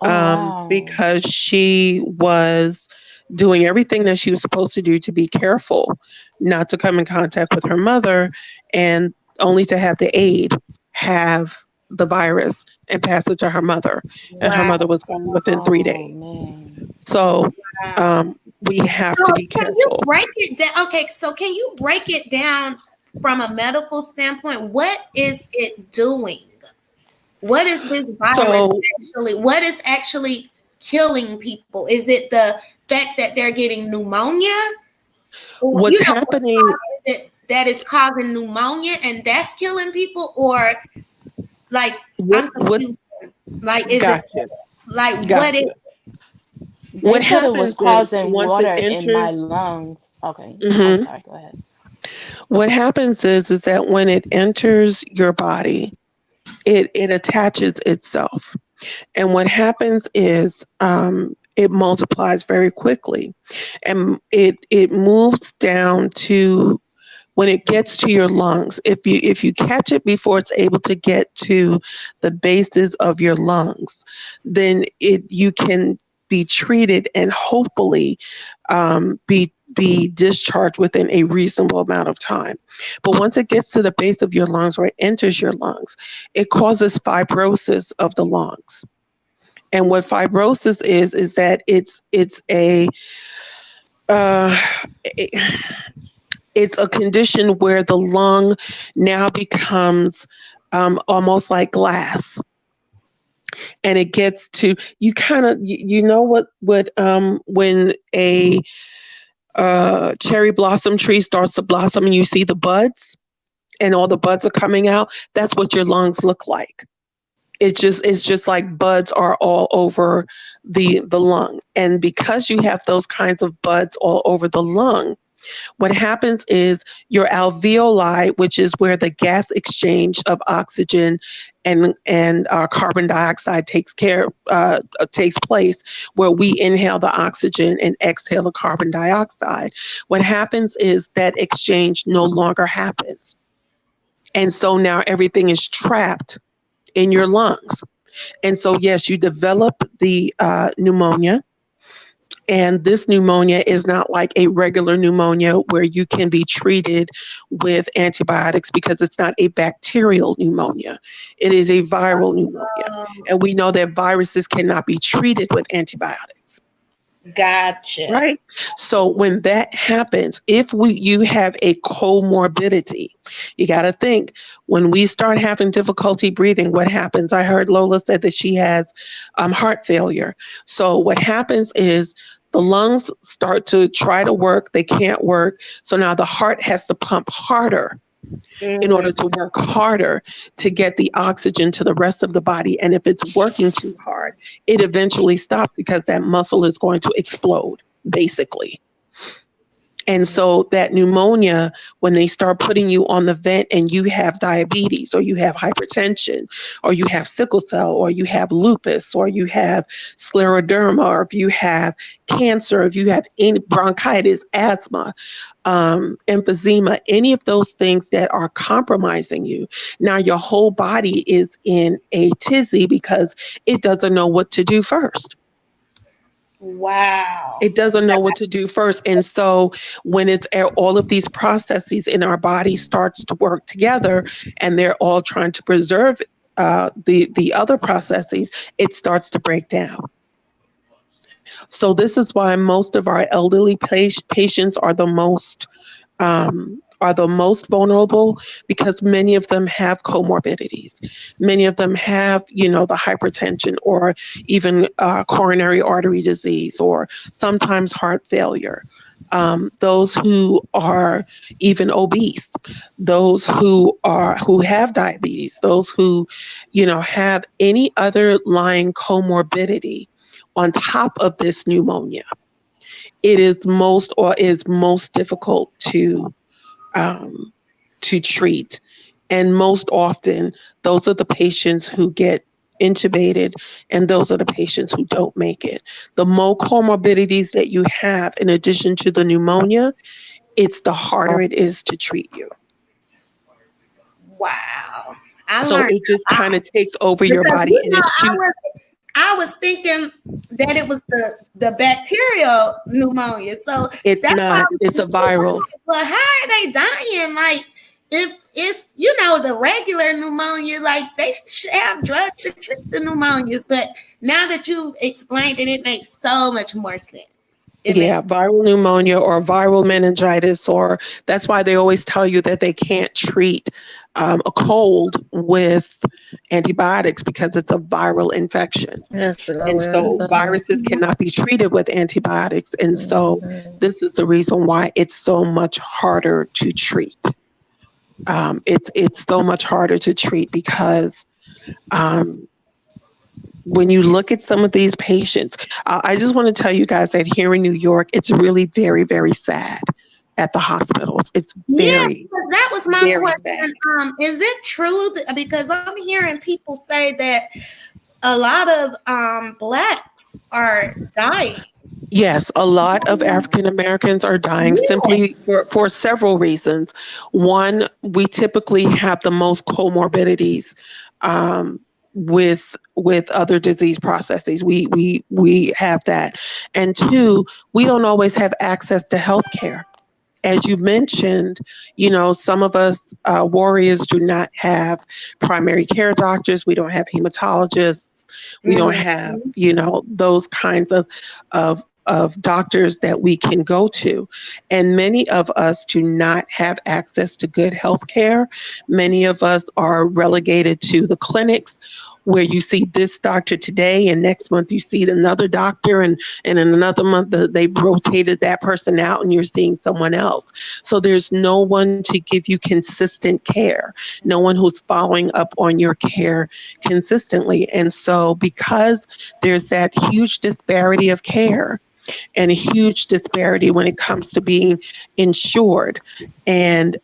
Oh wow. because she was doing everything that she was supposed to do to be careful not to come in contact with her mother, and only to have the aide have the virus and pass it to her mother. And her Wow. mother was gone within three Oh days. man. So Wow. we have So to be can you careful. break it down? Okay, so can you break it down from a medical standpoint? What is it doing? What is this virus So actually? What is actually killing people? Is it the fact that they're getting pneumonia? Or, what's what happening, cause is it that is causing pneumonia and that's killing people? Or like I'm what confused. Like is it gotcha, like what is gotcha. They What said it was happens is causing once it water in my enters, lungs. Okay. I'm mhm, sorry. Go ahead. what happens is that when it enters your body, it attaches itself. And what happens is it multiplies very quickly, and it moves down to when it gets to your lungs. If you catch it before it's able to get to the bases of your lungs, then you can be treated and hopefully be discharged within a reasonable amount of time. But once it gets to the base of your lungs or it enters your lungs, it causes fibrosis of the lungs. And what fibrosis is that uh, it's a condition where the lung now becomes almost like glass, and it gets to you kind of you know what when a cherry blossom tree starts to blossom and you see the buds and all the buds are coming out. That's what your lungs look like. It's just like buds are all over the lung, and because you have those kinds of buds all over the lung, what happens is your alveoli, which is where the gas exchange of oxygen and carbon dioxide takes place, where we inhale the oxygen and exhale the carbon dioxide. What happens is that exchange no longer happens, and so now everything is trapped in your lungs. And so, yes, you develop the pneumonia. And this pneumonia is not like a regular pneumonia where you can be treated with antibiotics, because it's not a bacterial pneumonia. It is a viral pneumonia. And we know that viruses cannot be treated with antibiotics. gotcha? Right. So when that happens, if you have a comorbidity, you got to think, when we start having difficulty breathing, what happens? I heard Lola said that she has heart failure. So what happens is the lungs start to try to work, they can't work. So now the heart has to pump harder in order to work harder to get the oxygen to the rest of the body. And if it's working too hard, it eventually stops because that muscle is going to explode, basically. And so that pneumonia, when they start putting you on the vent and you have diabetes or you have hypertension or you have sickle cell or you have lupus or you have scleroderma or if you have cancer, if you have any bronchitis, asthma, emphysema, any of those things that are compromising you. Now your whole body is in a tizzy because it doesn't know what to do first. Wow. It doesn't know what to do first. And so when it's all of these processes in our body starts to work together and they're all trying to preserve the other processes, it starts to break down. So this is why most of our elderly patients are the most vulnerable, because many of them have comorbidities. Many of them have, the hypertension or even coronary artery disease or sometimes heart failure. Those who are even obese, those who have diabetes, those who, have any other lying comorbidity on top of this pneumonia. It is most difficult to treat. And most often, those are the patients who get intubated and those are the patients who don't make it. The more comorbidities that you have, in addition to the pneumonia, it's the harder it is to treat you. Wow. So it just kind of takes over your body and it's I was thinking that it was the bacterial pneumonia. So it's not. It's a viral. But how are they dying? Like, if it's, the regular pneumonia, like they should have drugs to treat the pneumonia. But now that you've explained it, it makes so much more sense. Viral pneumonia or viral meningitis, or that's why they always tell you that they can't treat a cold with antibiotics because it's a viral infection. And so viruses cannot be treated with antibiotics. And so this is the reason why it's so much harder to treat. It's so much harder to treat because when you look at some of these patients, I just want to tell you guys that here in New York, it's really very, very sad at the hospitals. It's very, that was my question. Is it true because I'm hearing people say that a lot of Blacks are dying? Yes, a lot of African Americans are dying simply for several reasons. One, we typically have the most comorbidities with other disease processes. We have that. And two, we don't always have access to healthcare. As you mentioned, some of us warriors do not have primary care doctors. We don't have hematologists. We don't have, those kinds of doctors that we can go to. And many of us do not have access to good health care. Many of us are relegated to the clinics where you see this doctor today and next month you see another doctor and in another month they've rotated that person out and you're seeing someone else. So there's no one to give you consistent care, no one who's following up on your care consistently. And so because there's that huge disparity of care, and a huge disparity when it comes to being insured and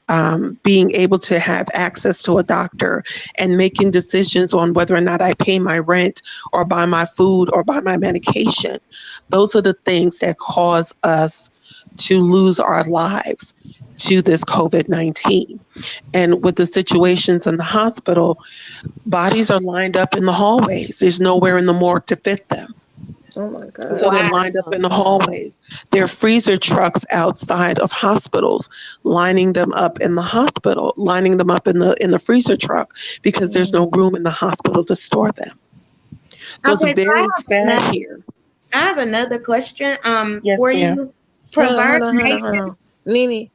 being able to have access to a doctor and making decisions on whether or not I pay my rent or buy my food or buy my medication. Those are the things that cause us to lose our lives to this COVID-19. And with the situations in the hospital, bodies are lined up in the hallways. There's nowhere in the morgue to fit them. Oh my God. So they're lined up in the hallways. There are freezer trucks outside of hospitals, lining them up in the hospital, lining them up in the freezer truck because there's no room in the hospital to store them. So it's very sad here. I have another question yes, for ma'am. you. Hold on. NiNi.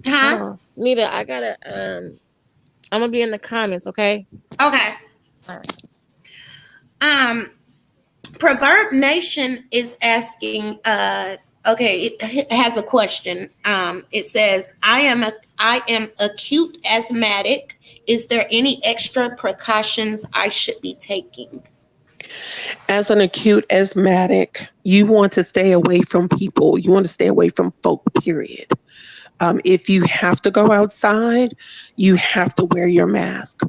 Huh? Nita, I gotta I'm gonna be in the comments, okay? Okay. All right. Proverb Nation is asking, Okay, it has a question. It says, I am acute asthmatic. Is there any extra precautions I should be taking? As an acute asthmatic, you want to stay away from people. You want to stay away from folk, period. If you have to go outside, you have to wear your mask.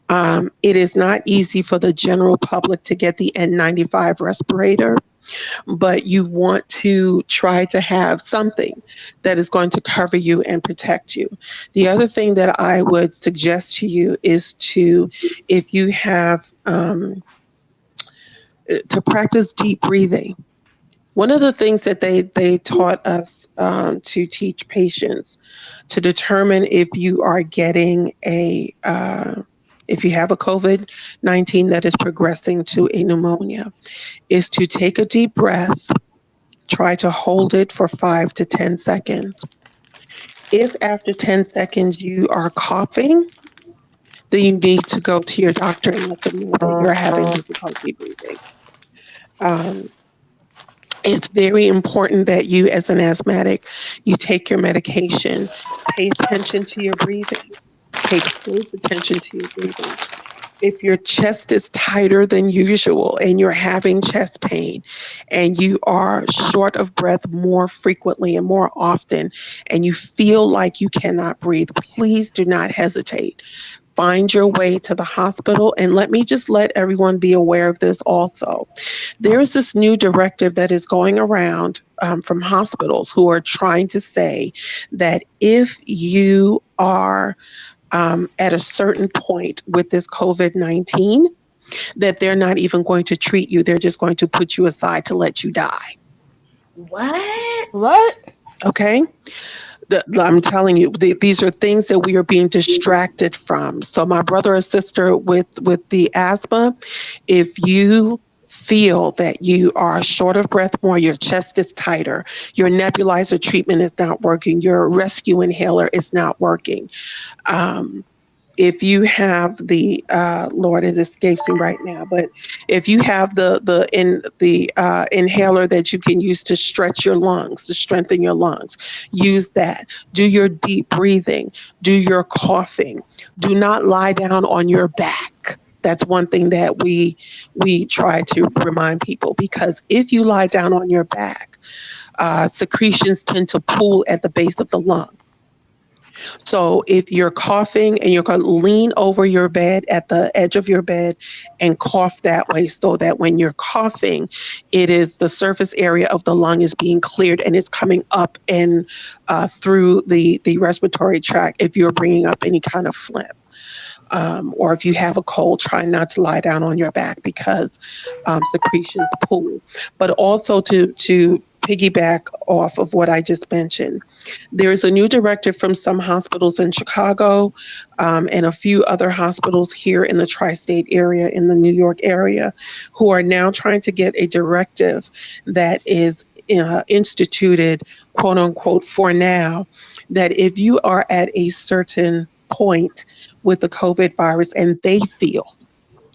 It is not easy for the general public to get the N95 respirator, but you want to try to have something that is going to cover you and protect you. The other thing that I would suggest to you is if you have, to practice deep breathing. One of the things that they taught us to teach patients to determine if you are getting if you have a COVID-19 that is progressing to a pneumonia, is to take a deep breath, try to hold it for 5 to 10 seconds. If after 10 seconds you are coughing, then you need to go to your doctor and let them know that you're having difficulty breathing. It's very important that you, as an asthmatic, you take your medication, pay attention to your breathing, pay close attention to your breathing. If your chest is tighter than usual and you're having chest pain and you are short of breath more frequently and more often and you feel like you cannot breathe, please do not hesitate. Find your way to the hospital. And let me just let everyone be aware of this also. There's this new directive that is going around from hospitals who are trying to say that if you are at a certain point with this COVID-19, that they're not even going to treat you. They're just going to put you aside to let you die. What? What? Okay? I'm telling you, these are things that we are being distracted from. So my brother or sister with the asthma, if you feel that you are short of breath more, your chest is tighter, your nebulizer treatment is not working, your rescue inhaler is not working, if you have the Lord, it escapes me right now, but if you have the inhaler that you can use to stretch your lungs, to strengthen your lungs, use that. Do your deep breathing. Do your coughing. Do not lie down on your back. That's one thing that we try to remind people, because if you lie down on your back, secretions tend to pool at the base of the lung. So if you're coughing, and you're going to lean over your bed at the edge of your bed and cough that way, so that when you're coughing, it is the surface area of the lung is being cleared and it's coming up and through the respiratory tract. If you're bringing up any kind of phlegm. Or if you have a cold, try not to lie down on your back, because secretions pool. But also to piggyback off of what I just mentioned, there's a new directive from some hospitals in Chicago and a few other hospitals here in the tri-state area, in the New York area, who are now trying to get a directive that is instituted, quote unquote, for now, that if you are at a certain point with the COVID virus and they feel,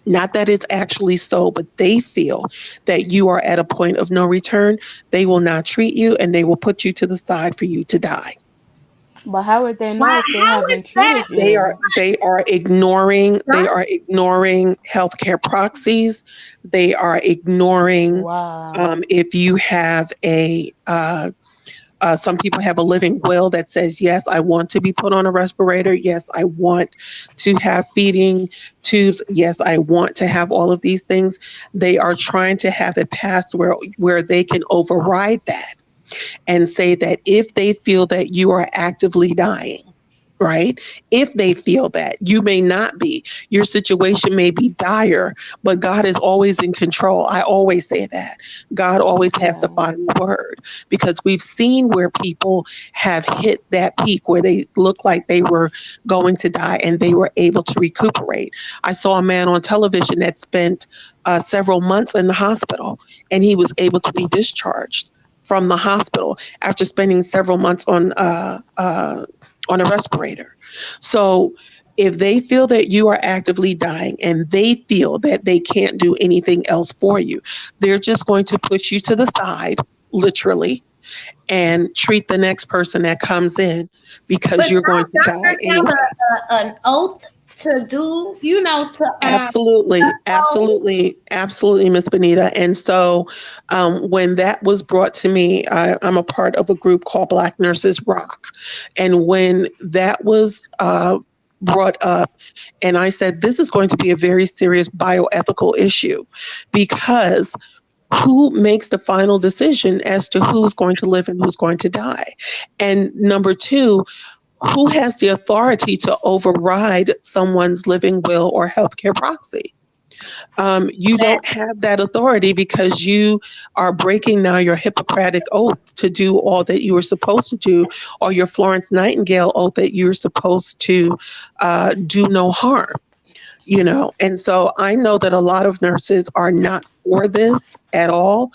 not that it's actually so, but they feel that you are at a point of no return, they will not treat you and they will put you to the side for you to die. But how would they Why? know if they How is haven't that? treated They are you? they are ignoring they Right? are ignoring healthcare proxies. They are ignoring Wow. if you have some people have a living will that says, yes, I want to be put on a respirator. Yes, I want to have feeding tubes. Yes, I want to have all of these things. They are trying to have it passed where they can override that and say that if they feel that you are actively dying, right? If they feel that you may not be, your situation may be dire, but God is always in control. I always say that God always has the Yeah. final word, because we've seen where people have hit that peak where they look like they were going to die and they were able to recuperate. I saw a man on television that spent several months in the hospital, and he was able to be discharged from the hospital after spending several months on a respirator. So if they feel that you are actively dying and they feel that they can't do anything else for you, they're just going to push you to the side, literally, and treat the next person that comes in because But you're going to don't die doctors have anyway. an oath to do, Absolutely, so absolutely, absolutely, Miss Benita. And so, when that was brought to me, I'm a part of a group called Black Nurses Rock, and when that was brought up, and I said, this is going to be a very serious bioethical issue, because who makes the final decision as to who's going to live and who's going to die? And number two, who has the authority to override someone's living will or healthcare proxy? You don't have that authority because you are breaking now your Hippocratic oath to do all that you were supposed to do, or your Florence Nightingale oath that you're supposed to do no harm. And so I know that a lot of nurses are not for this at all,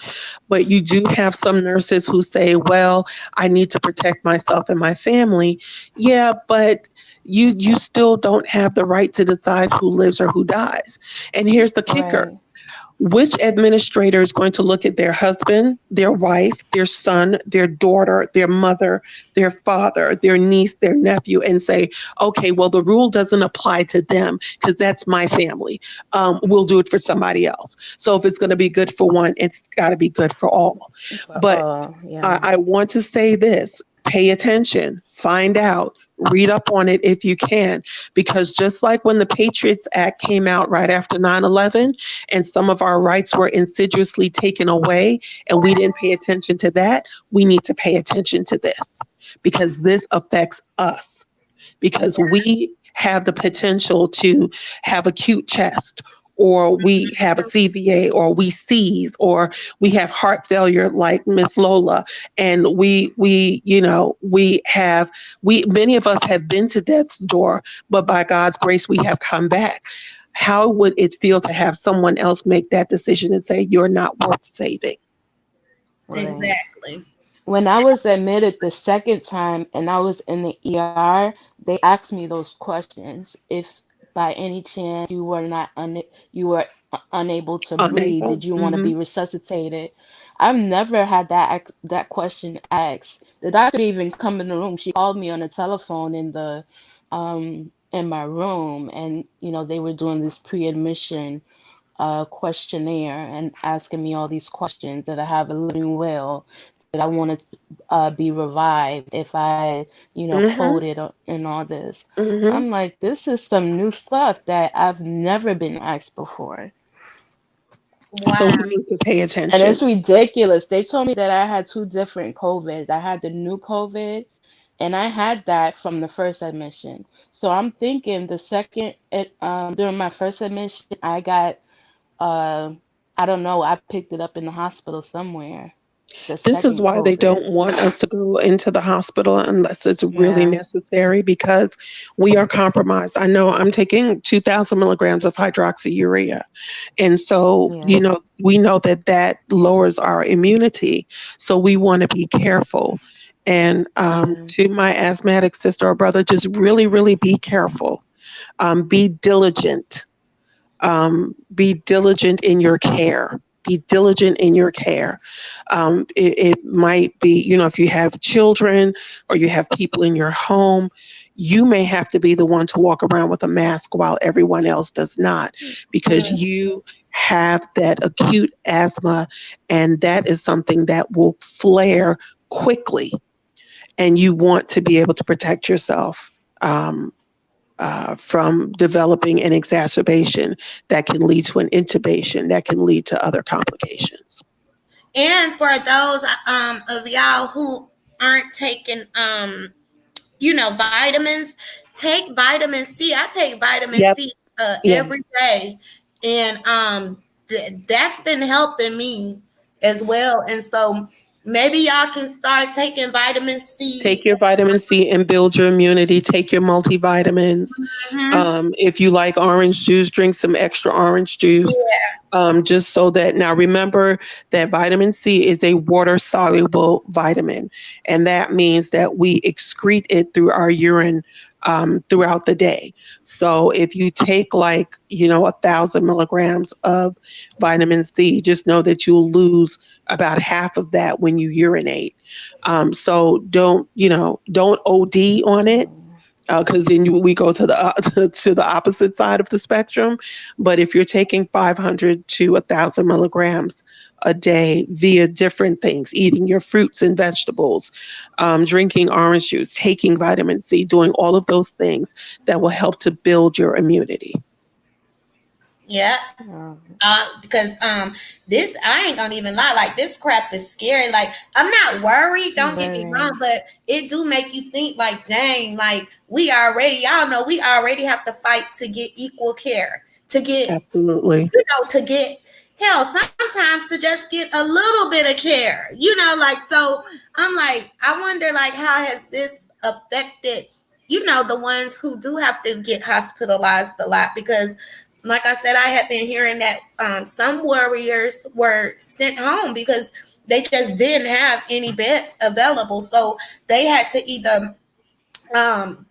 but you do have some nurses who say, well, I need to protect myself and my family. Yeah, but you still don't have the right to decide who lives or who dies. And here's the kicker. Right. Which administrator is going to look at their husband, their wife, their son, their daughter, their mother, their father, their niece, their nephew, and say, okay, well, the rule doesn't apply to them because that's my family. We'll do it for somebody else. So if it's going to be good for one, it's got to be good for all. For But yeah. I want to say this, pay attention, find out, read up on it if you can, because just like when the Patriots Act came out right after 9/11 and some of our rights were insidiously taken away and we didn't pay attention to that, we need to pay attention to this because this affects us, because we have the potential to have acute chest, or we have a CVA, or we seize, or we have heart failure like Miss Lola, and many of us have been to death's door, but by God's grace we have come back. How would it feel to have someone else make that decision and say you're not worth saving? Right. exactly. When I was admitted the second time and I was in the ER, they asked me those questions. If by any chance you were unable to breathe, Unable. did you want to Hmm. be resuscitated? I've never had that question asked. The doctor didn't even come in the room. She called me on the telephone in my room, and they were doing this pre-admission questionnaire and asking me all these questions. That I have a living will? That I want to be revived if I, Hmm. coded and all this. Hmm. I'm like, this is some new stuff that I've never been asked before. So Wow. we need to pay And attention. it's ridiculous. They told me that I had two different COVIDs. I had the new COVID, and I had that from the first admission. So I'm thinking during my first admission, I got, uh, I don't know, I picked it up in the hospital somewhere, the This is second why they COVID. don't want us to go into the hospital unless it's really Yeah, necessary, because we are compromised. I know I'm taking 2,000 milligrams of hydroxyurea. And so, yeah, we know that that lowers our immunity. So we want to be careful. And yeah. to my asthmatic sister or brother, just really, really be careful. Be diligent. Be diligent in your care. Be diligent in your care. It might be, if you have children or you have people in your home, you may have to be the one to walk around with a mask while everyone else does not, because Mm. you have that acute asthma, and that is something that will flare quickly, and you want to be able to protect yourself. From developing an exacerbation that can lead to an intubation, that can lead to other complications. And for those of y'all who aren't taking vitamins, take vitamin C. I take vitamin Yep. C Yeah. every day, and that's been helping me as well. And so maybe y'all can start taking vitamin Take C. your vitamin C and build your immunity. Take your multivitamins. Mhm. If you like orange juice, drink some extra orange juice. Just so that, now remember that vitamin C is a water soluble vitamin, and that means that we excrete it through our urine throughout the day. So if you take like, 1,000 milligrams of vitamin C, just know that you'll lose about half of that when you urinate. So don't OD on it, because then we go to the to the opposite side of the spectrum. But if you're taking 500 to 1,000 milligrams a day via different things, eating your fruits and vegetables, drinking orange juice, taking vitamin C, doing all of those things that will help to build your immunity. Yeah. Um, Because this, I ain't gonna even lie, like this crap is scary. Like I'm not worried, don't get me wrong, very. but it do make you think like, dang, like y'all know we already have to fight to get equal care, to get, Absolutely. to get, hell, sometimes to just get a little bit of care, like, so I'm like, I wonder like how has this affected, the ones who do have to get hospitalized a lot, because like I said, I have been hearing that some warriors were sent home because they just didn't have any beds available. So they had to either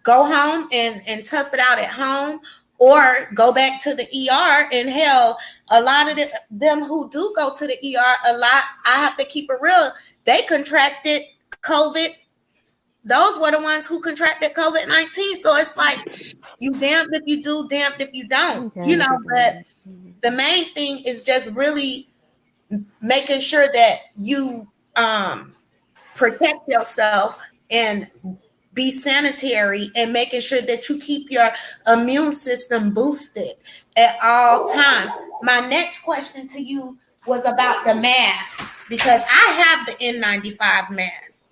go home and tough it out at home, or go back to the ER. And hell, a lot of them who do go to the ER, a lot, I have to keep it real, they contracted COVID. Those were the ones who contracted COVID-19. So it's like, you damned if you do, damned if you don't, Damn if you but don't. the main thing is just really making sure that you protect yourself and be sanitary, and making sure that you keep your immune system boosted at all times. My next question to you was about the masks, because I have the N95 mask.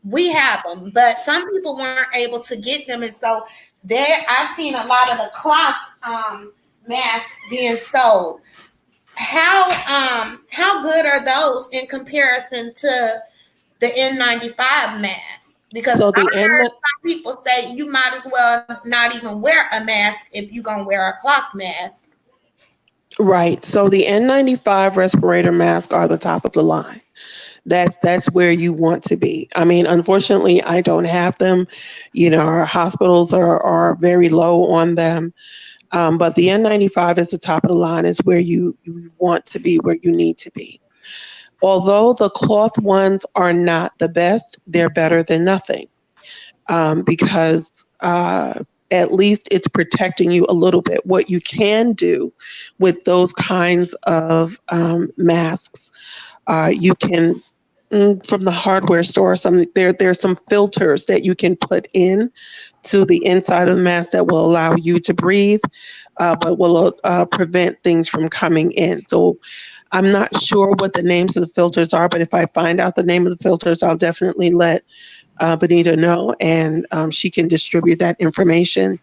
We have them, but some people weren't able to get them, and so there I've seen a lot of the cloth masks being sold. How good are those in comparison to the N95 mask? Because So I the N heard some people say you might as well not even wear a mask if you're gonna wear a cloth mask. right. So the N95 respirator mask are the top of the line. That's where you want to be. I mean, unfortunately, I don't have them. Our hospitals are very low on them. But the N95 is the top of the line. Is where you want to be, where you need to be. Although the cloth ones are not the best, they're better than nothing, because at least it's protecting you a little bit. What you can do with those kinds of masks, you can, from the hardware store, there's some filters that you can put in to the inside of the mask that will allow you to breathe, but will prevent things from coming in. So I'm not sure what the names of the filters are, but if I find out the name of the filters, I'll definitely let Benita know, and she can distribute that information.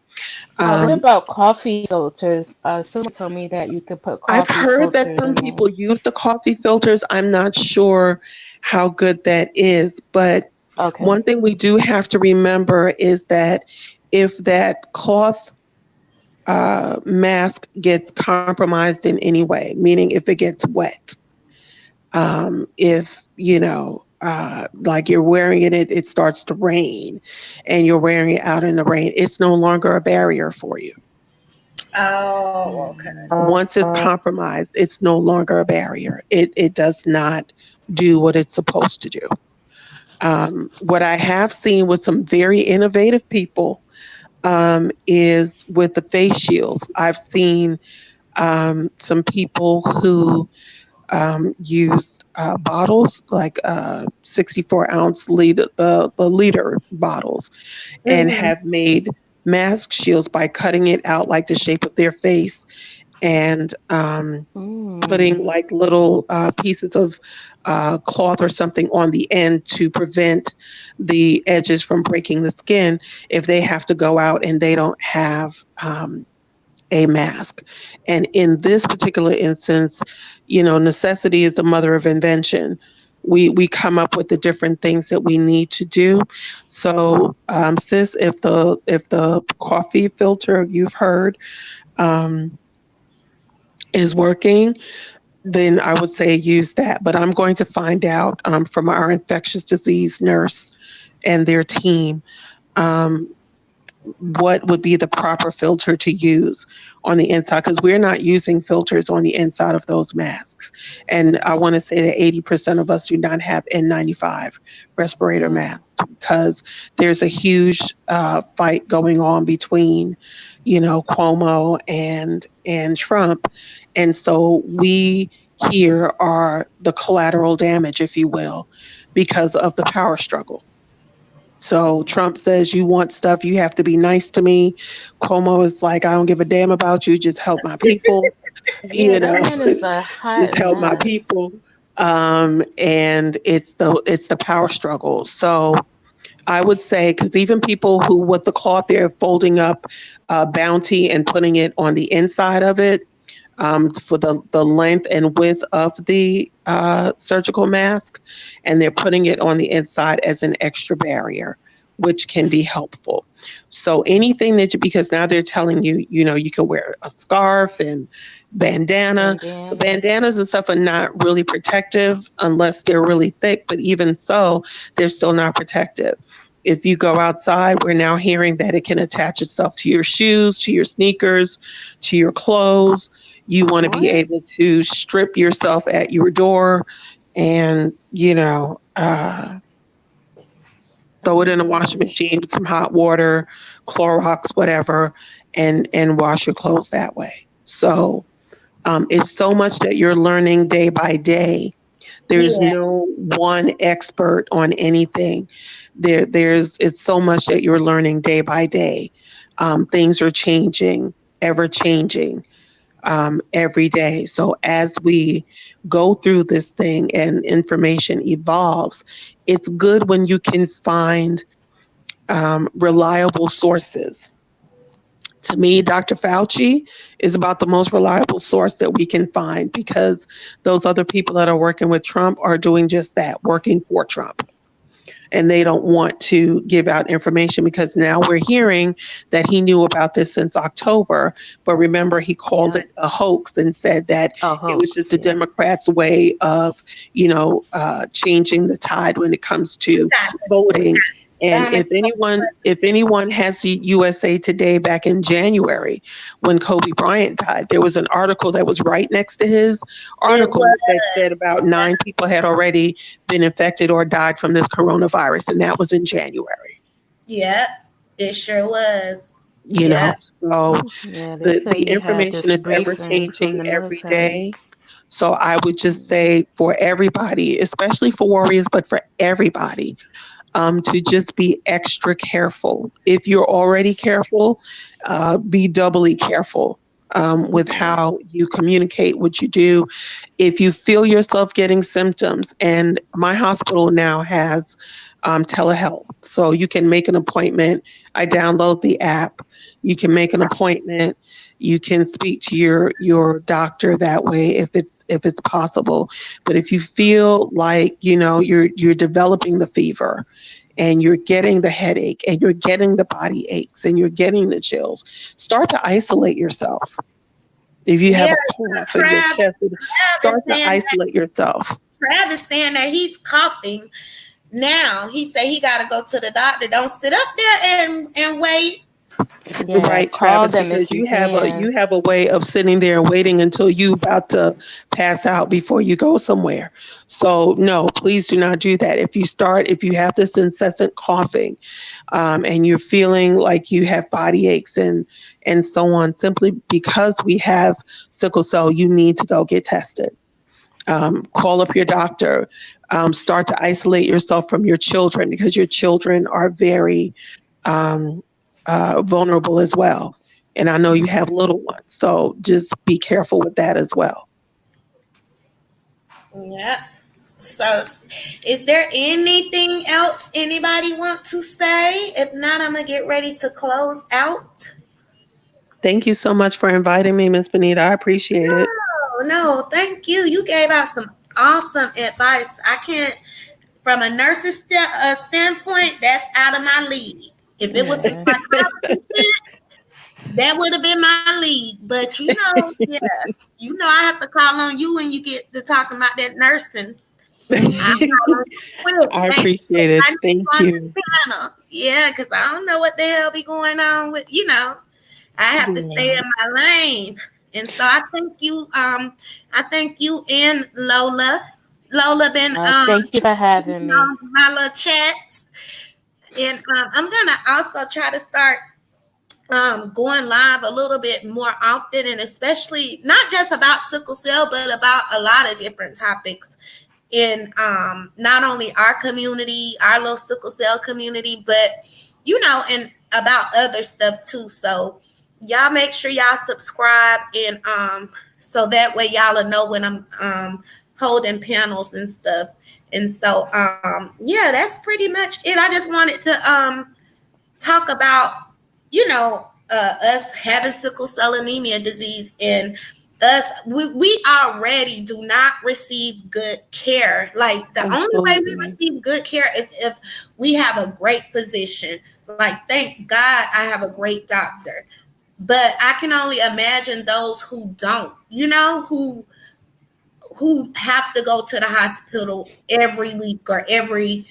What Um, about coffee filters? Someone told me that you could put I've coffee heard that filters some in there. people use the coffee filters. I'm not sure how good that is, but Okay. one thing we do have to remember is that if that cloth mask gets compromised in any way, meaning if it gets wet, if like you're wearing it starts to rain, and you're wearing it out in the rain, it's no longer a barrier for you. Oh, okay. Mm. Once it's compromised, it's no longer a barrier. It does not do what it's supposed to do. What I have seen with some very innovative people, is with the face shields. I've seen some people who used bottles like 64-ounce liter, the liter bottles, and Mm-hmm. have made mask shields by cutting it out like the shape of their face, and Mm. putting like little pieces of cloth or something on the end to prevent the edges from breaking the skin if they have to go out and they don't have a mask. And in this particular instance, necessity is the mother of invention. We come up with the different things that we need to do. So, sis, if the coffee filter you've heard um, is working, then I would say use that. But I'm going to find out from our infectious disease nurse and their team, um, what would be the proper filter to use on the inside, because we're not using filters on the inside of those masks. And I want to say that 80% of us do not have N95 respirator masks because there's a huge fight going on between, Cuomo and Trump. And so we here are the collateral damage, if you will, because of the power struggle. So Trump says, you want stuff, you have to be nice to me. Cuomo is like, I don't give a damn about you, just help my people, Yeah, that man is a just hot help my mess. people. And it's the power struggle. So I would say, because even people who with the cloth, they're folding up Bounty and putting it on the inside of it, for the length and width of the surgical mask, and they're putting it on the inside as an extra barrier, which can be helpful. So anything because now they're telling you, you can wear a scarf and bandana. Bandana. Bandanas and stuff are not really protective unless they're really thick, but even so, they're still not protective. If you go outside, we're now hearing that it can attach itself to your shoes, to your sneakers, to your clothes. You want to be What? able to strip yourself at your door and, throw it in a washing machine with some hot water, Clorox, whatever, and wash your clothes that way. So it's so much that you're learning day by day. There's Yeah. no one expert on anything. It's so much that you're learning day by day. Things are changing, ever changing, every day. So as we go through this thing and information evolves, it's good when you can find reliable sources. To me, Dr. Fauci is about the most reliable source that we can find, because those other people that are working with Trump are doing just that, working for Trump. And they don't want to give out information because now we're hearing that he knew about this since October. But remember, he called it a hoax and said that A it was hoax. just the Democrats' way of, changing the tide when it comes to voting. And if anyone has the USA Today back in January when Kobe Bryant died, there was an article that was right next to his It article was. that said about 9 people had already been infected or died from this coronavirus, and that was in January. Yep. It sure was. You know, Yep. so Yeah, they the say he had information this is ever briefing from changing the every military. day. So I would just say for everybody, especially for warriors, but for everybody, to just be extra careful. If you're already careful, be doubly careful with how you communicate what you do. If you feel yourself getting symptoms, and my hospital now has telehealth, so you can make an appointment. I download the app. You can make an appointment. You can speak to your doctor that way if it's possible. But if you feel like you're developing the fever, and you're getting the headache, and you're getting the body aches, and you're getting the chills, start to isolate yourself. If you have Yeah. a cough and your Travis, chest, Travis start to saying that isolate yourself. Travis saying that he's coughing now. He said he got to go to the doctor. Don't sit up there and wait. Yeah, Right, call Travis, them because if you you have a can. you have a way of sitting there and waiting until you about to pass out before you go somewhere. So no, please do not do that. If you have this incessant coughing, and you're feeling like you have body aches and so on, simply because we have sickle cell, you need to go get tested. Call up your doctor. Start to isolate yourself from your children, because your children are very um, vulnerable as well. And I know you have little ones, so just be careful with that as well. Yep. So, is there anything else anybody want to say? If not, I'm gonna get ready to close out. Thank you so much for inviting me, Miss Benita. I appreciate it. No, no, thank you. You gave out some awesome advice. I can't, from a nurse's standpoint, that's out of my league. If it was some Yeah. psychology shit, that would have been my league. But yeah, I have to call on you when you get to talking about that nursing. I call on you quick. I Hey, appreciate it. I need Thank you on you. the piano. Yeah, because I don't know what the hell be going on with, I have to stay Yeah. in my lane. And so I thank you and Lola. Lola been Thank you for having me. on my little chats. And I'm gonna also try to start going live a little bit more often, and especially not just about sickle cell, but about a lot of different topics in not only our community, our little sickle cell community, but and about other stuff too. So y'all make sure y'all subscribe, and so that way y'all will know when I'm holding panels and stuff. And so yeah, that's pretty much it. I just wanted to talk about, us having sickle cell anemia disease, and we already do not receive good care. Like, the only way we Absolutely. receive good care is if we have a great physician. Like, thank God I have a great doctor. But I can only imagine those who don't, who have to go to the hospital every week, or every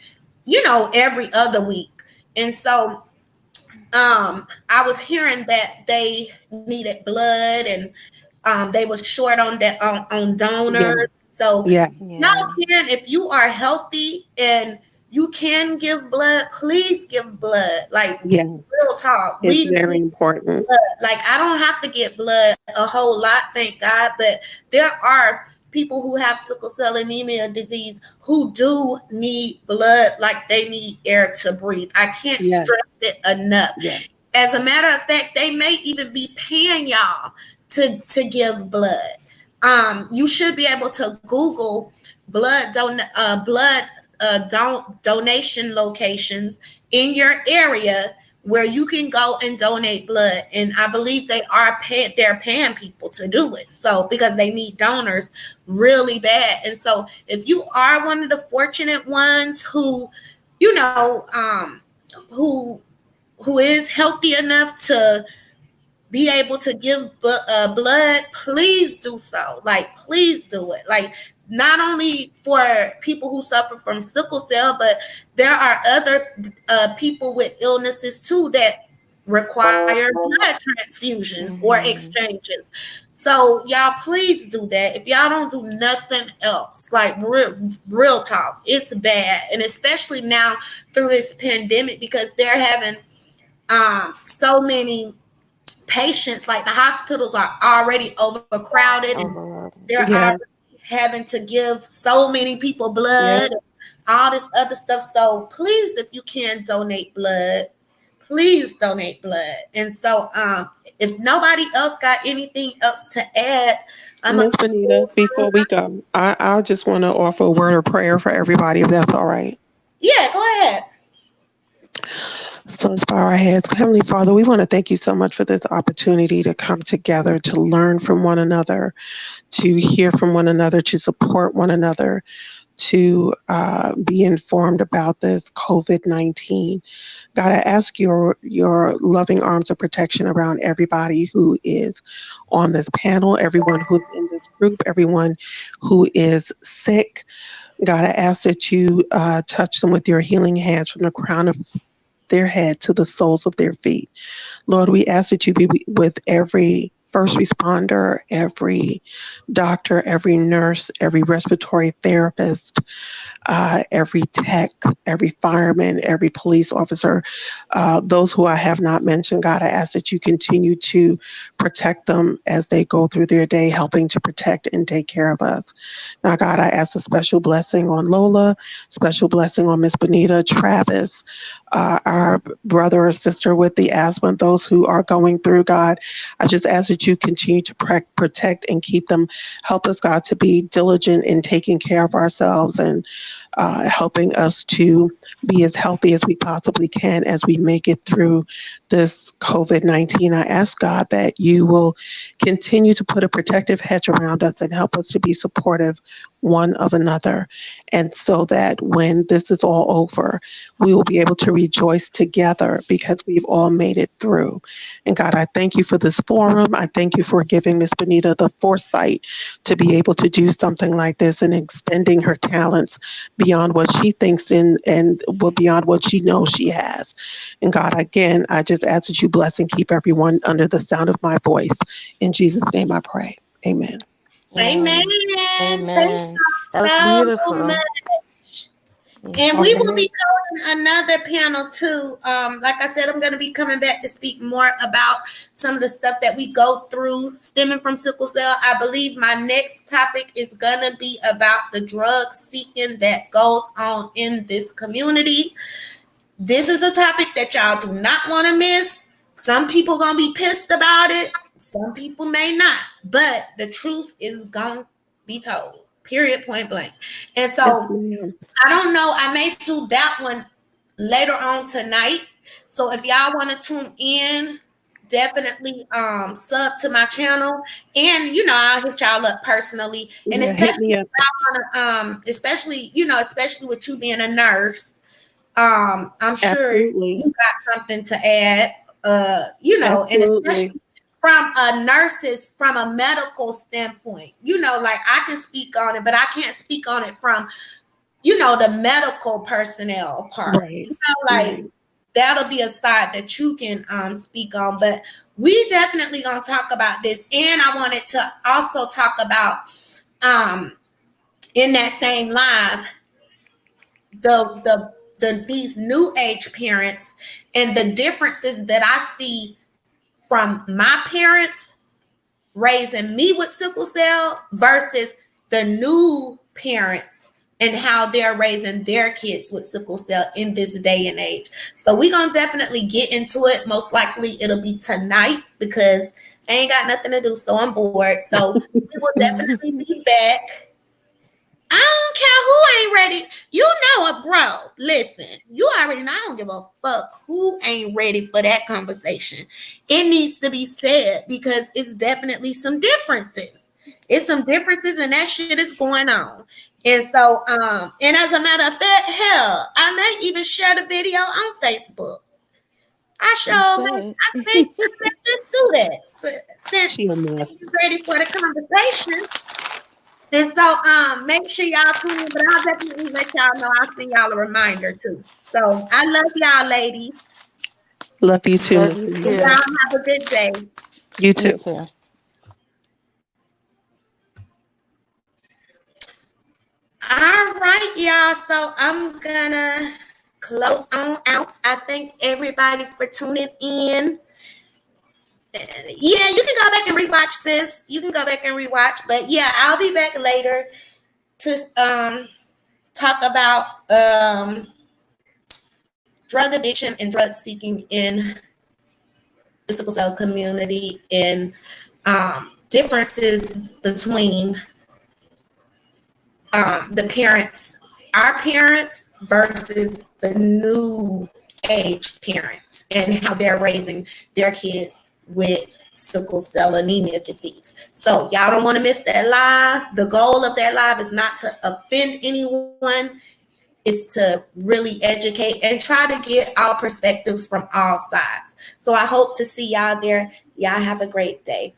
other week. And so I was hearing that they needed blood, and they was short on that on Yeah. donors. So Yeah. y'all Yeah. can, if you are healthy and you can give blood, please give blood. Like, Yeah. real talk, It's we very need important. blood. Like, I don't have to get blood a whole lot, thank God, but there are people who have sickle cell anemia disease who do need blood, like they need air to breathe. I can't Yeah. stress it enough. Yeah. As a matter of fact, they may even be paying y'all to give blood. You should be able to Google donation locations in your area where you can go and donate blood. And I believe they're paying people to do it. So, because they need donors really bad. And so if you are one of the fortunate ones who, you know, who is healthy enough to be able to give blood, please do so. Like, please do it. Like, not only for people who suffer from sickle cell, but there are other people with illnesses too that require blood transfusions or Mhm. exchanges. So y'all, please do that. If y'all don't do nothing else, like, real talk, it's bad, and especially now through this pandemic, because they're having so many patients. Like, the hospitals are already overcrowded, and Overloaded. they're Yeah. already having to give so many people Yeah. blood, and all this other stuff. So please, if you can donate blood, please donate blood. And so if nobody else got anything else to add, I'm a Miss Benita, before we go, I just want to offer a word of prayer for everybody, if that's all right. yeah, go ahead. So let's bow our heads. Heavenly Father, we want to thank you so much for this opportunity to come together, to learn from one another, to hear from one another, to support one another, to be informed about this COVID-19. God, I ask your loving arms of protection around everybody who is on this panel, everyone who's in this group, everyone who is sick. God, I ask that you touch them with your healing hands from the crown of their head to the soles of their feet. Lord, we ask that you be with every first responder, every doctor, every nurse, every respiratory therapist, every tech, every fireman, every police officer, those who I have not mentioned. God, I ask that you continue to protect them as they go through their day, helping to protect and take care of us. Now, God, I ask a special blessing on Lola, special blessing on Miss Benita, Travis, our brother or sister with the asthma, those who are going through. God, I just ask that you continue to protect and keep them. Help us, God, to be diligent in taking care of ourselves and helping us to be as healthy as we possibly can as we make it through this COVID-19. I ask, God, that you will continue to put a protective hedge around us and help us to be supportive one of another. And so that when this is all over, we will be able to rejoice together because we've all made it through. And God, I thank you for this forum. I thank you for giving Miss Benita the foresight to be able to do something like this and extending her talents beyond what she thinks and beyond what she knows she has. And God, again, I just ask that you bless and keep everyone under the sound of my voice. In Jesus' name I pray. Amen. Amen. Thank Amen. That you was so beautiful. much. Yeah. And we will Amen. be doing another panel too. Like I said, I'm going to be coming back to speak more about some of the stuff that we go through stemming from sickle cell. I believe my next topic is going to be about the drug seeking that goes on in this community. This is a topic that y'all do not want to miss. Some people going to be pissed about it. Some people may not. But the truth is going to be told. Period, point blank. And Yes, so ma'am. I don't know. I may do that one later on tonight. So if y'all want to tune in, definitely sub to my channel. And I'll hit y'all up personally. And Yeah, hit especially me up. if y'all wanna, especially with you being a nurse, I'm sure Absolutely. you got something to add. And Absolutely. especially from a medical standpoint, like I can speak on it, but I can't speak on it from the medical personnel part. Right. Like Right. that'll be a side that you can speak on. But we definitely gonna talk about this. And I wanted to also talk about in that same live these new age parents and the differences that I see from my parents raising me with sickle cell versus the new parents and how they're raising their kids with sickle cell in this day and age. So we're going to definitely get into it. Most likely it'll be tonight because I ain't got nothing to do, so I'm bored. So we will definitely be back. I don't care who ain't ready. You know it, bro. Listen, you already know I don't give a fuck who ain't ready for that conversation. It needs to be said because it's definitely some differences. It's some differences and that shit is going on. And so, and as a matter of fact, hell, I may even share the video on Facebook. Okay. I think just do that. Since She a mess. you're ready for the conversation. And so make sure y'all tune in, but I'll definitely let y'all know. I'll send y'all a reminder too. So I love y'all ladies. Love you too, Love Miss you And Anita. y'all too. have a good day. You You too. too. All right, y'all. So I'm gonna close on out. I thank everybody for tuning in. Yeah, you can go back and rewatch, sis. You can go back and rewatch. But yeah, I'll be back later to talk about drug addiction and drug seeking in the sickle cell community and differences between the parents, our parents versus the new age parents and how they're raising their kids with sickle cell anemia disease. So y'all don't want to miss that live. The goal of that live is not to offend anyone, is to really educate and try to get all perspectives from all sides. So I hope to see y'all there. Y'all have a great day.